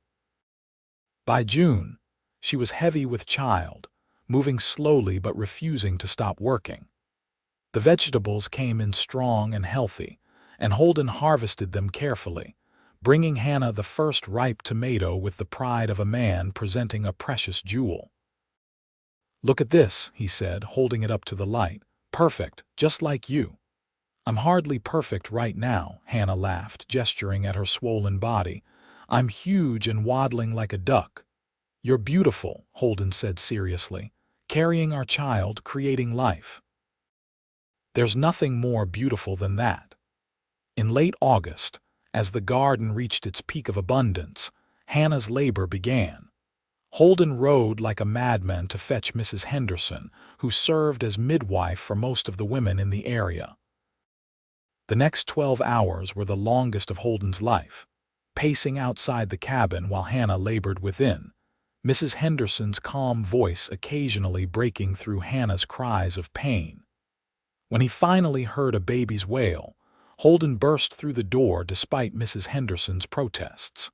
By June, she was heavy with child, moving slowly but refusing to stop working. The vegetables came in strong and healthy, and Holden harvested them carefully, bringing Hannah the first ripe tomato with the pride of a man presenting a precious jewel. Look at this, he said, holding it up to the light. Perfect, just like you. I'm hardly perfect right now, Hannah laughed, gesturing at her swollen body. I'm huge and waddling like a duck. You're beautiful, Holden said seriously, carrying our child, creating life. There's nothing more beautiful than that. In late August, as the garden reached its peak of abundance, Hannah's labor began. Holden rode like a madman to fetch Mrs. Henderson, who served as midwife for most of the women in the area. The next 12 hours were the longest of Holden's life, pacing outside the cabin while Hannah labored within, Mrs. Henderson's calm voice occasionally breaking through Hannah's cries of pain. When he finally heard a baby's wail, Holden burst through the door despite Mrs. Henderson's protests.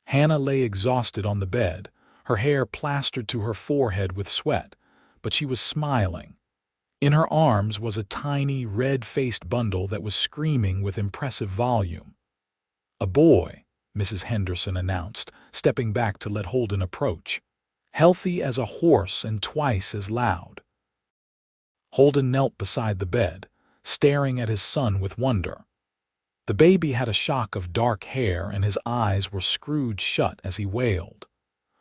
Hannah lay exhausted on the bed, her hair plastered to her forehead with sweat, but she was smiling. In her arms was a tiny, red-faced bundle that was screaming with impressive volume. A boy, Mrs. Henderson announced, stepping back to let Holden approach. Healthy as a horse and twice as loud. Holden knelt beside the bed, staring at his son with wonder. The baby had a shock of dark hair and his eyes were screwed shut as he wailed.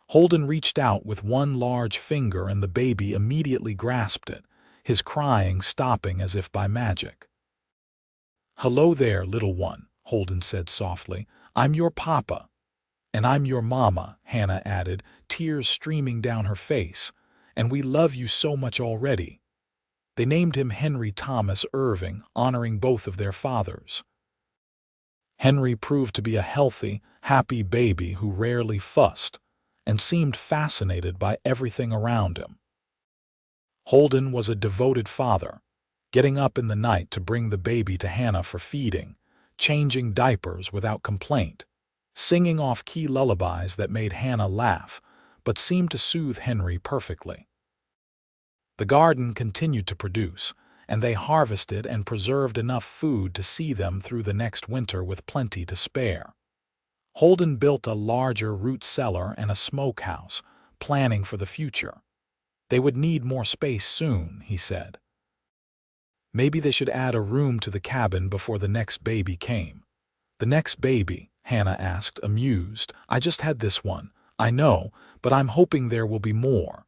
Holden reached out with one large finger and the baby immediately grasped it, his crying stopping as if by magic. Hello there, little one, Holden said softly. I'm your papa. And I'm your mama, Hannah added, tears streaming down her face. And we love you so much already. They named him Henry Thomas Irving, honoring both of their fathers. Henry proved to be a healthy, happy baby who rarely fussed and seemed fascinated by everything around him. Holden was a devoted father, getting up in the night to bring the baby to Hannah for feeding, changing diapers without complaint, singing off-key lullabies that made Hannah laugh but seemed to soothe Henry perfectly. The garden continued to produce, and they harvested and preserved enough food to see them through the next winter with plenty to spare. Holden built a larger root cellar and a smokehouse, planning for the future. They would need more space soon, he said. Maybe they should add a room to the cabin before the next baby came. The next baby, Hannah asked, amused. I just had this one. I know, but I'm hoping there will be more.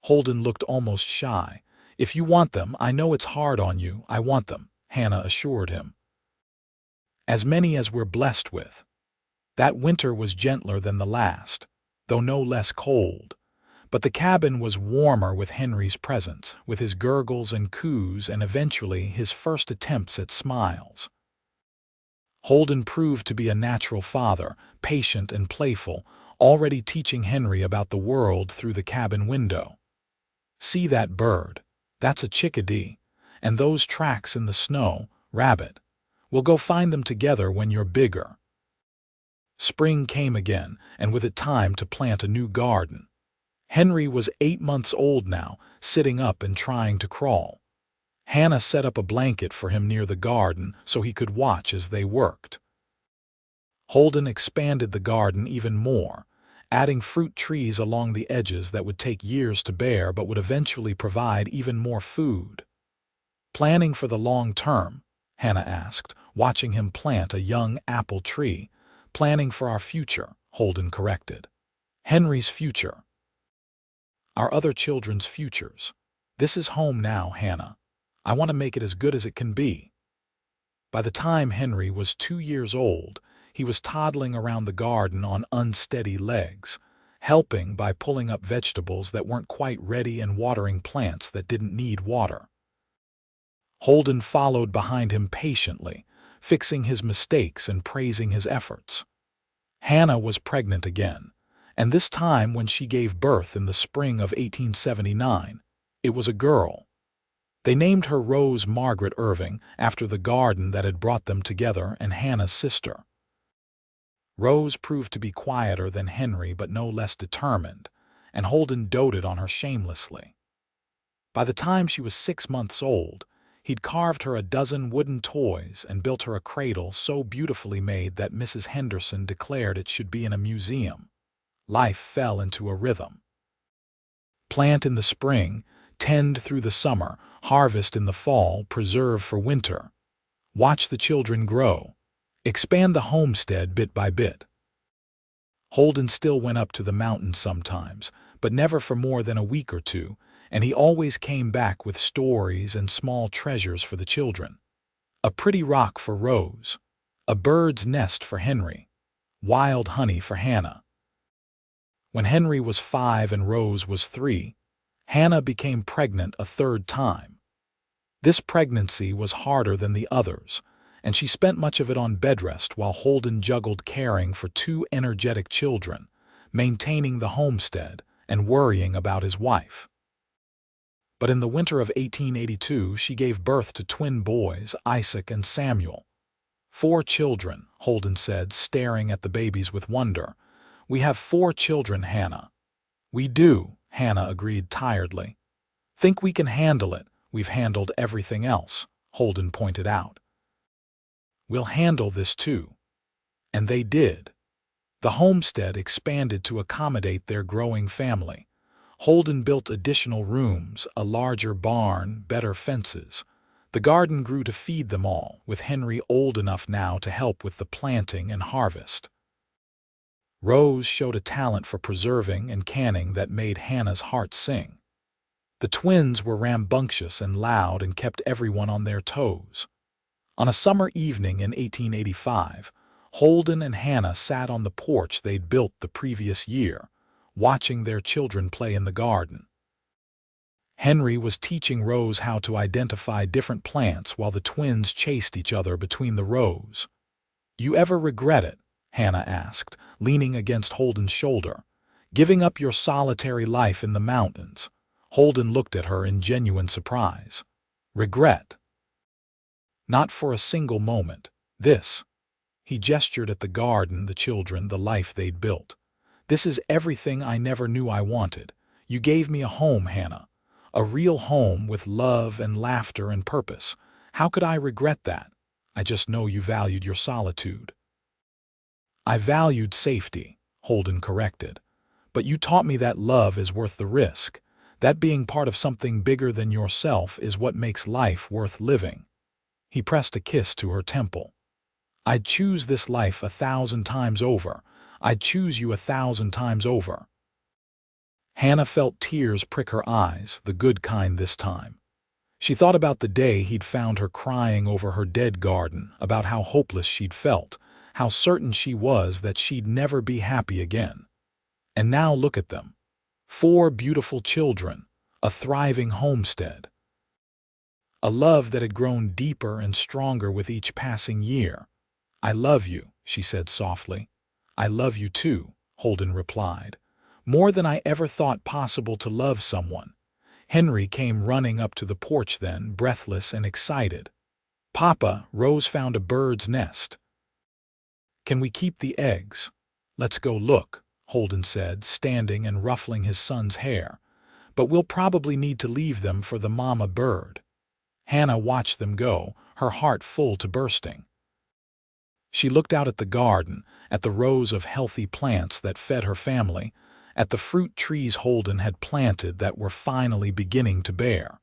Holden looked almost shy. If you want them, I know it's hard on you. I want them, Hannah assured him. As many as we're blessed with. That winter was gentler than the last, though no less cold. But the cabin was warmer with Henry's presence, with his gurgles and coos and eventually his first attempts at smiles. Holden proved to be a natural father, patient and playful, already teaching Henry about the world through the cabin window. "See that bird? That's a chickadee. And those tracks in the snow, rabbit. We'll go find them together when you're bigger." Spring came again, and with it time to plant a new garden. Henry was 8 months old now, sitting up and trying to crawl. Hannah set up a blanket for him near the garden so he could watch as they worked. Holden expanded the garden even more, adding fruit trees along the edges that would take years to bear but would eventually provide even more food. "Planning for the long term?" Hannah asked, watching him plant a young apple tree. "Planning for our future," Holden corrected. "Henry's future. Our other children's futures. This is home now, Hannah. I want to make it as good as it can be." By the time Henry was 2 years old, he was toddling around the garden on unsteady legs, helping by pulling up vegetables that weren't quite ready and watering plants that didn't need water. Holden followed behind him patiently, fixing his mistakes and praising his efforts. Hannah was pregnant again, and this time when she gave birth in the spring of 1879, it was a girl. They named her Rose Margaret Irving after the garden that had brought them together and Hannah's sister. Rose proved to be quieter than Henry but no less determined, and Holden doted on her shamelessly. By the time she was 6 months old, he'd carved her a dozen wooden toys and built her a cradle so beautifully made that Mrs. Henderson declared it should be in a museum. Life fell into a rhythm. Plant in the spring, tend through the summer, harvest in the fall, preserve for winter. Watch the children grow. Expand the homestead bit by bit. Holden still went up to the mountains sometimes, but never for more than a week or two, and he always came back with stories and small treasures for the children. A pretty rock for Rose, a bird's nest for Henry, wild honey for Hannah. When Henry was 5 and Rose was 3, Hannah became pregnant a third time. This pregnancy was harder than the others, and she spent much of it on bed rest while Holden juggled caring for 2 energetic children, maintaining the homestead, and worrying about his wife. But in the winter of 1882, she gave birth to twin boys, Isaac and Samuel. 4 children, Holden said, staring at the babies with wonder. "We have 4 children, Hannah." "We do," Hannah agreed tiredly. "Think we can handle it? We've handled everything else," Holden pointed out. "We'll handle this too." And they did. The homestead expanded to accommodate their growing family. Holden built additional rooms, a larger barn, better fences. The garden grew to feed them all, with Henry old enough now to help with the planting and harvest. Rose showed a talent for preserving and canning that made Hannah's heart sing. The twins were rambunctious and loud and kept everyone on their toes. On a summer evening in 1885, Holden and Hannah sat on the porch they'd built the previous year, watching their children play in the garden. Henry was teaching Rose how to identify different plants while the twins chased each other between the rows. "You ever regret it?" Hannah asked, leaning against Holden's shoulder. "Giving up your solitary life in the mountains?" Holden looked at her in genuine surprise. "Regret? Not for a single moment. This." He gestured at the garden, the children, the life they'd built. "This is everything I never knew I wanted. You gave me a home, Hannah. A real home with love and laughter and purpose. How could I regret that? I just know you valued your solitude." "I valued safety," Holden corrected. "But you taught me that love is worth the risk. That being part of something bigger than yourself is what makes life worth living." He pressed a kiss to her temple. "I'd choose this life 1,000 times over. I'd choose you 1,000 times over." Hannah felt tears prick her eyes, the good kind this time. She thought about the day he'd found her crying over her dead garden, about how hopeless she'd felt, how certain she was that she'd never be happy again. And now look at them. 4 beautiful children, a thriving homestead. A love that had grown deeper and stronger with each passing year. "I love you," she said softly. "I love you too," Holden replied. "More than I ever thought possible to love someone." Henry came running up to the porch then, breathless and excited. "Papa, Rose found a bird's nest. Can we keep the eggs?" "Let's go look," Holden said, standing and ruffling his son's hair. "But we'll probably need to leave them for the mama bird." Hannah watched them go, her heart full to bursting. She looked out at the garden, at the rows of healthy plants that fed her family, at the fruit trees Holden had planted that were finally beginning to bear.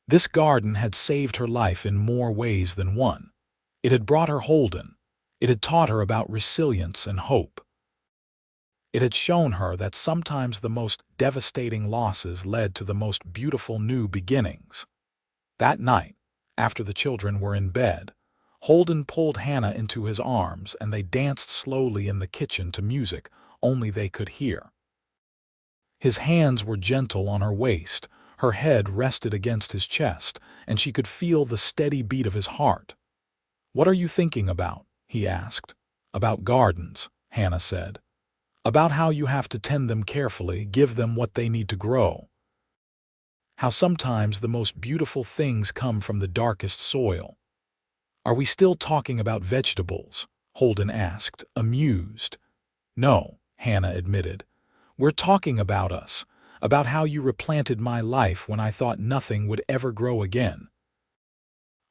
This garden had saved her life in more ways than one. It had brought her Holden. It had taught her about resilience and hope. It had shown her that sometimes the most devastating losses led to the most beautiful new beginnings. That night, after the children were in bed, Holden pulled Hannah into his arms and they danced slowly in the kitchen to music only they could hear. His hands were gentle on her waist, her head rested against his chest, and she could feel the steady beat of his heart. "What are you thinking about?" he asked. "About gardens," Hannah said. "About how you have to tend them carefully, give them what they need to grow. How sometimes the most beautiful things come from the darkest soil." "Are we still talking about vegetables?" Holden asked, amused. "No," Hannah admitted. "We're talking about us, about how you replanted my life when I thought nothing would ever grow again."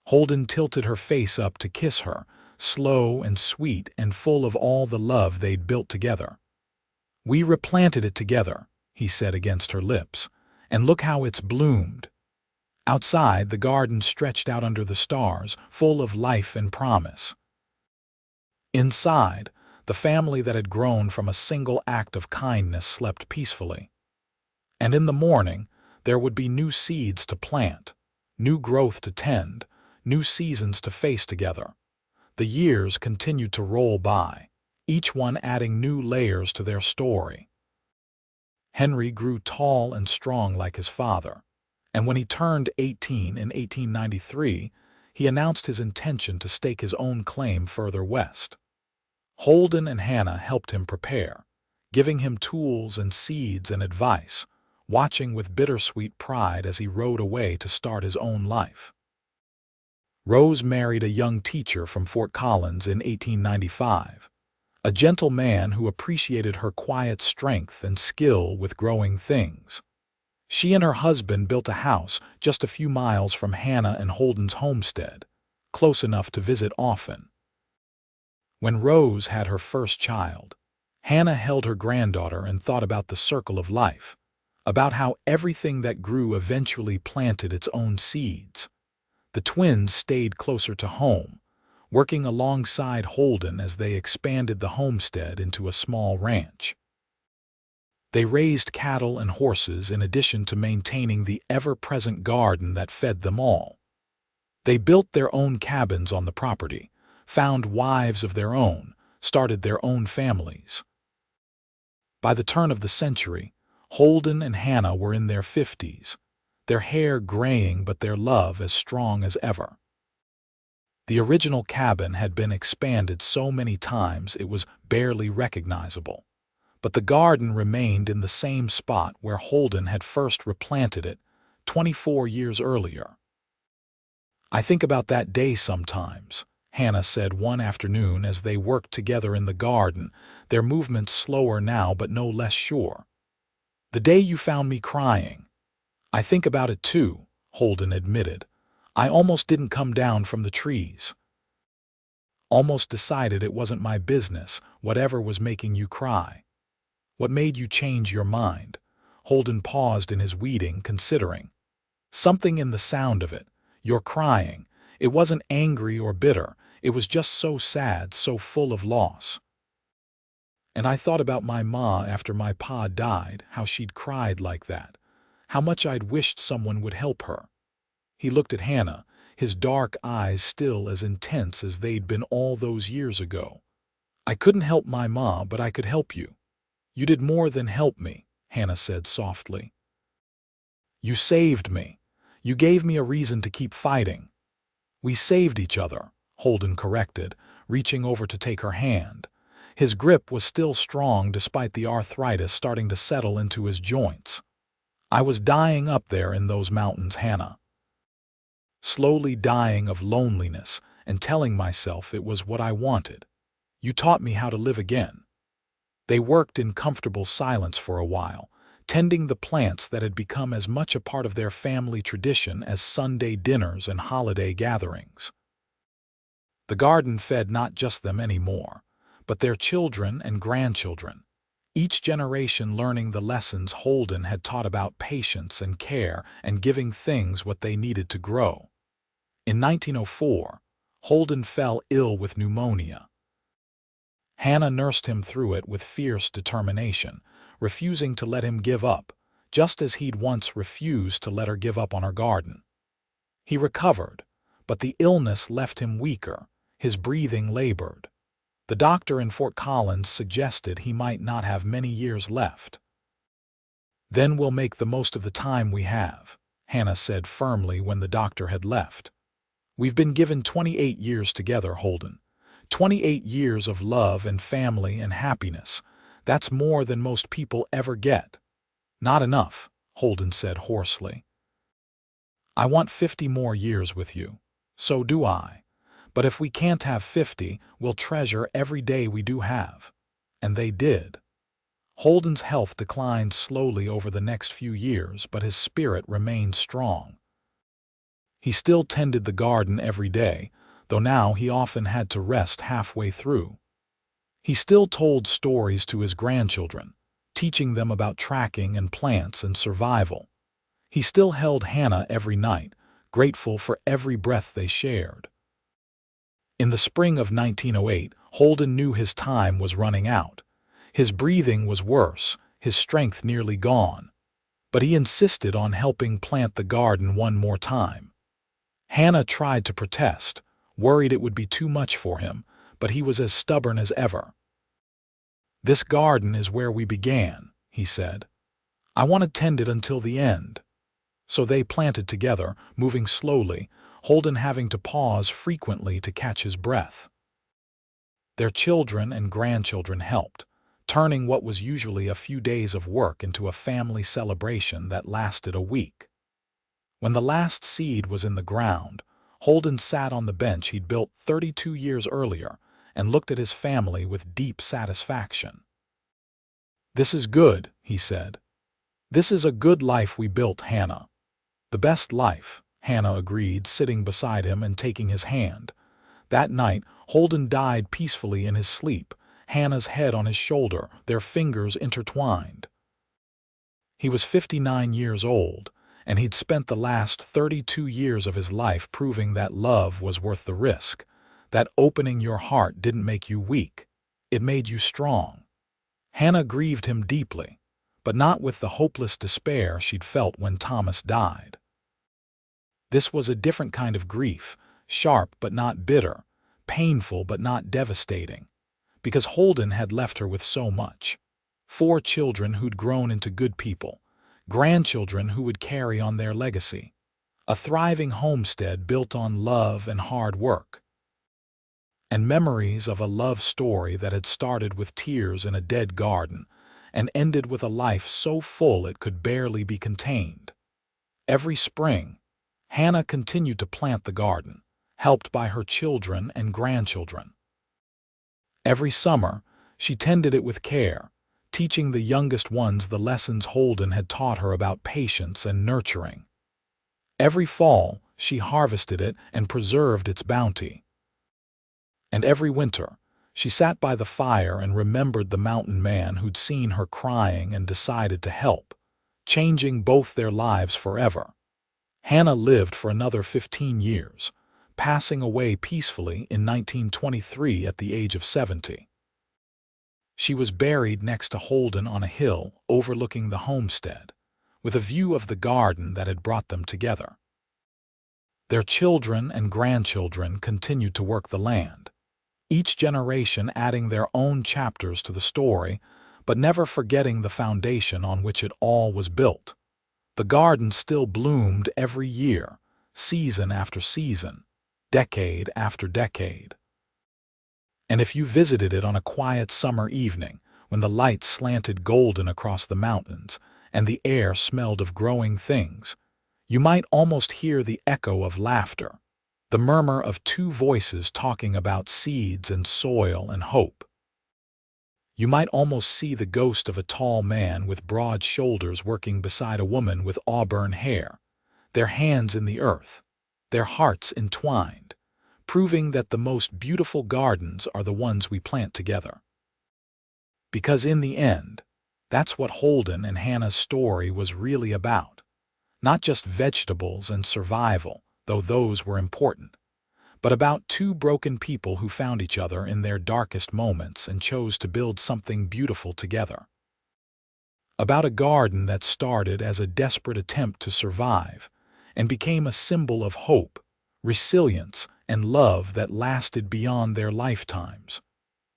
Holden tilted her face up to kiss her, slow and sweet and full of all the love they'd built together. "We replanted it together," he said against her lips, "and look how it's bloomed." Outside, the garden stretched out under the stars, full of life and promise. Inside, the family that had grown from a single act of kindness slept peacefully. And in the morning, there would be new seeds to plant, new growth to tend, new seasons to face together. The years continued to roll by, each one adding new layers to their story. Henry grew tall and strong like his father, and when he turned 18 in 1893, he announced his intention to stake his own claim further west. Holden and Hannah helped him prepare, giving him tools and seeds and advice, watching with bittersweet pride as he rode away to start his own life. Rose married a young teacher from Fort Collins in 1895, a gentle man who appreciated her quiet strength and skill with growing things. She and her husband built a house just a few miles from Hannah and Holden's homestead, close enough to visit often. When Rose had her first child, Hannah held her granddaughter and thought about the circle of life, about how everything that grew eventually planted its own seeds. The twins stayed closer to home, working alongside Holden as they expanded the homestead into a small ranch. They raised cattle and horses in addition to maintaining the ever-present garden that fed them all. They built their own cabins on the property, found wives of their own, started their own families. By the turn of the century, Holden and Hannah were in their 50s, their hair graying but their love as strong as ever. The original cabin had been expanded so many times it was barely recognizable, but the garden remained in the same spot where Holden had first replanted it 24 years earlier. "I think about that day sometimes," Hannah said one afternoon as they worked together in the garden, their movements slower now but no less sure. "The day you found me crying." "I think about it too," Holden admitted. "I almost didn't come down from the trees. Almost decided it wasn't my business, whatever was making you cry." "What made you change your mind?" Holden paused in his weeding, considering. "Something in the sound of it. Your crying. It wasn't angry or bitter. It was just so sad, so full of loss. And I thought about my ma after my pa died, how she'd cried like that. How much I'd wished someone would help her." He looked at Hannah, his dark eyes still as intense as they'd been all those years ago. "I couldn't help my ma, but I could help you." "You did more than help me," Hannah said softly. "You saved me. You gave me a reason to keep fighting." "We saved each other," Holden corrected, reaching over to take her hand. His grip was still strong despite the arthritis starting to settle into his joints. "I was dying up there in those mountains, Hannah. Slowly dying of loneliness and telling myself it was what I wanted. You taught me how to live again." They worked in comfortable silence for a while, tending the plants that had become as much a part of their family tradition as Sunday dinners and holiday gatherings. The garden fed not just them anymore, but their children and grandchildren, each generation learning the lessons Holden had taught about patience and care and giving things what they needed to grow. In 1904, Holden fell ill with pneumonia. Hannah nursed him through it with fierce determination, refusing to let him give up, just as he'd once refused to let her give up on her garden. He recovered, but the illness left him weaker, his breathing labored. The doctor in Fort Collins suggested he might not have many years left. "Then we'll make the most of the time we have," Hannah said firmly when the doctor had left. "We've been given 28 years together, Holden. 28 years of love and family and happiness. That's more than most people ever get." "Not enough," Holden said hoarsely. "I want 50 more years with you. So do I. But if we can't have 50, we'll treasure every day we do have." And they did. Holden's health declined slowly over the next few years, but his spirit remained strong. He still tended the garden every day, though now he often had to rest halfway through. He still told stories to his grandchildren, teaching them about tracking and plants and survival. He still held Hannah every night, grateful for every breath they shared. In the spring of 1908, Holden knew his time was running out. His breathing was worse, his strength nearly gone. But he insisted on helping plant the garden one more time. Hannah tried to protest, worried it would be too much for him, but he was as stubborn as ever. "This garden is where we began," he said. "I want to tend it until the end." So they planted together, moving slowly, Holden having to pause frequently to catch his breath. Their children and grandchildren helped, turning what was usually a few days of work into a family celebration that lasted a week. When the last seed was in the ground, Holden sat on the bench he'd built 32 years earlier and looked at his family with deep satisfaction. "This is good," he said. "This is a good life we built, Hannah." "The best life," Hannah agreed, sitting beside him and taking his hand. That night, Holden died peacefully in his sleep, Hannah's head on his shoulder, their fingers intertwined. He was 59 years old, and he'd spent the last 32 years of his life proving that love was worth the risk, that opening your heart didn't make you weak, it made you strong. Hannah grieved him deeply, but not with the hopeless despair she'd felt when Thomas died. This was a different kind of grief, sharp but not bitter, painful but not devastating, because Holden had left her with so much. 4 children who'd grown into good people, grandchildren who would carry on their legacy, a thriving homestead built on love and hard work, and memories of a love story that had started with tears in a dead garden and ended with a life so full it could barely be contained. Every spring, Hannah continued to plant the garden, helped by her children and grandchildren. Every summer, she tended it with care, teaching the youngest ones the lessons Holden had taught her about patience and nurturing. Every fall, she harvested it and preserved its bounty. And every winter, she sat by the fire and remembered the mountain man who'd seen her crying and decided to help, changing both their lives forever. Hannah lived for another 15 years, passing away peacefully in 1923 at the age of 70. She was buried next to Holden on a hill overlooking the homestead, with a view of the garden that had brought them together. Their children and grandchildren continued to work the land, each generation adding their own chapters to the story, but never forgetting the foundation on which it all was built. The garden still bloomed every year, season after season, decade after decade. And if you visited it on a quiet summer evening, when the light slanted golden across the mountains and the air smelled of growing things, you might almost hear the echo of laughter, the murmur of two voices talking about seeds and soil and hope. You might almost see the ghost of a tall man with broad shoulders working beside a woman with auburn hair, their hands in the earth, their hearts entwined, proving that the most beautiful gardens are the ones we plant together. Because in the end, that's what Holden and Hannah's story was really about. Not just vegetables and survival, though those were important, but about two broken people who found each other in their darkest moments and chose to build something beautiful together. About a garden that started as a desperate attempt to survive and became a symbol of hope, resilience, and love that lasted beyond their lifetimes.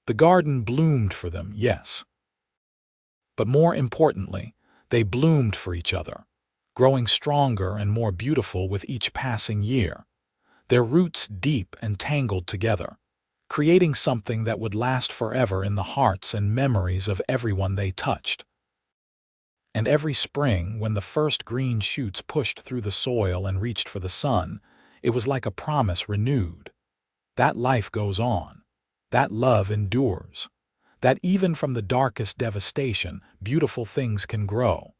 The garden bloomed for them, yes. But more importantly, they bloomed for each other, growing stronger and more beautiful with each passing year, their roots deep and tangled together, creating something that would last forever in the hearts and memories of everyone they touched. And every spring, when the first green shoots pushed through the soil and reached for the sun, it was like a promise renewed. That life goes on, that love endures, that even from the darkest devastation, beautiful things can grow.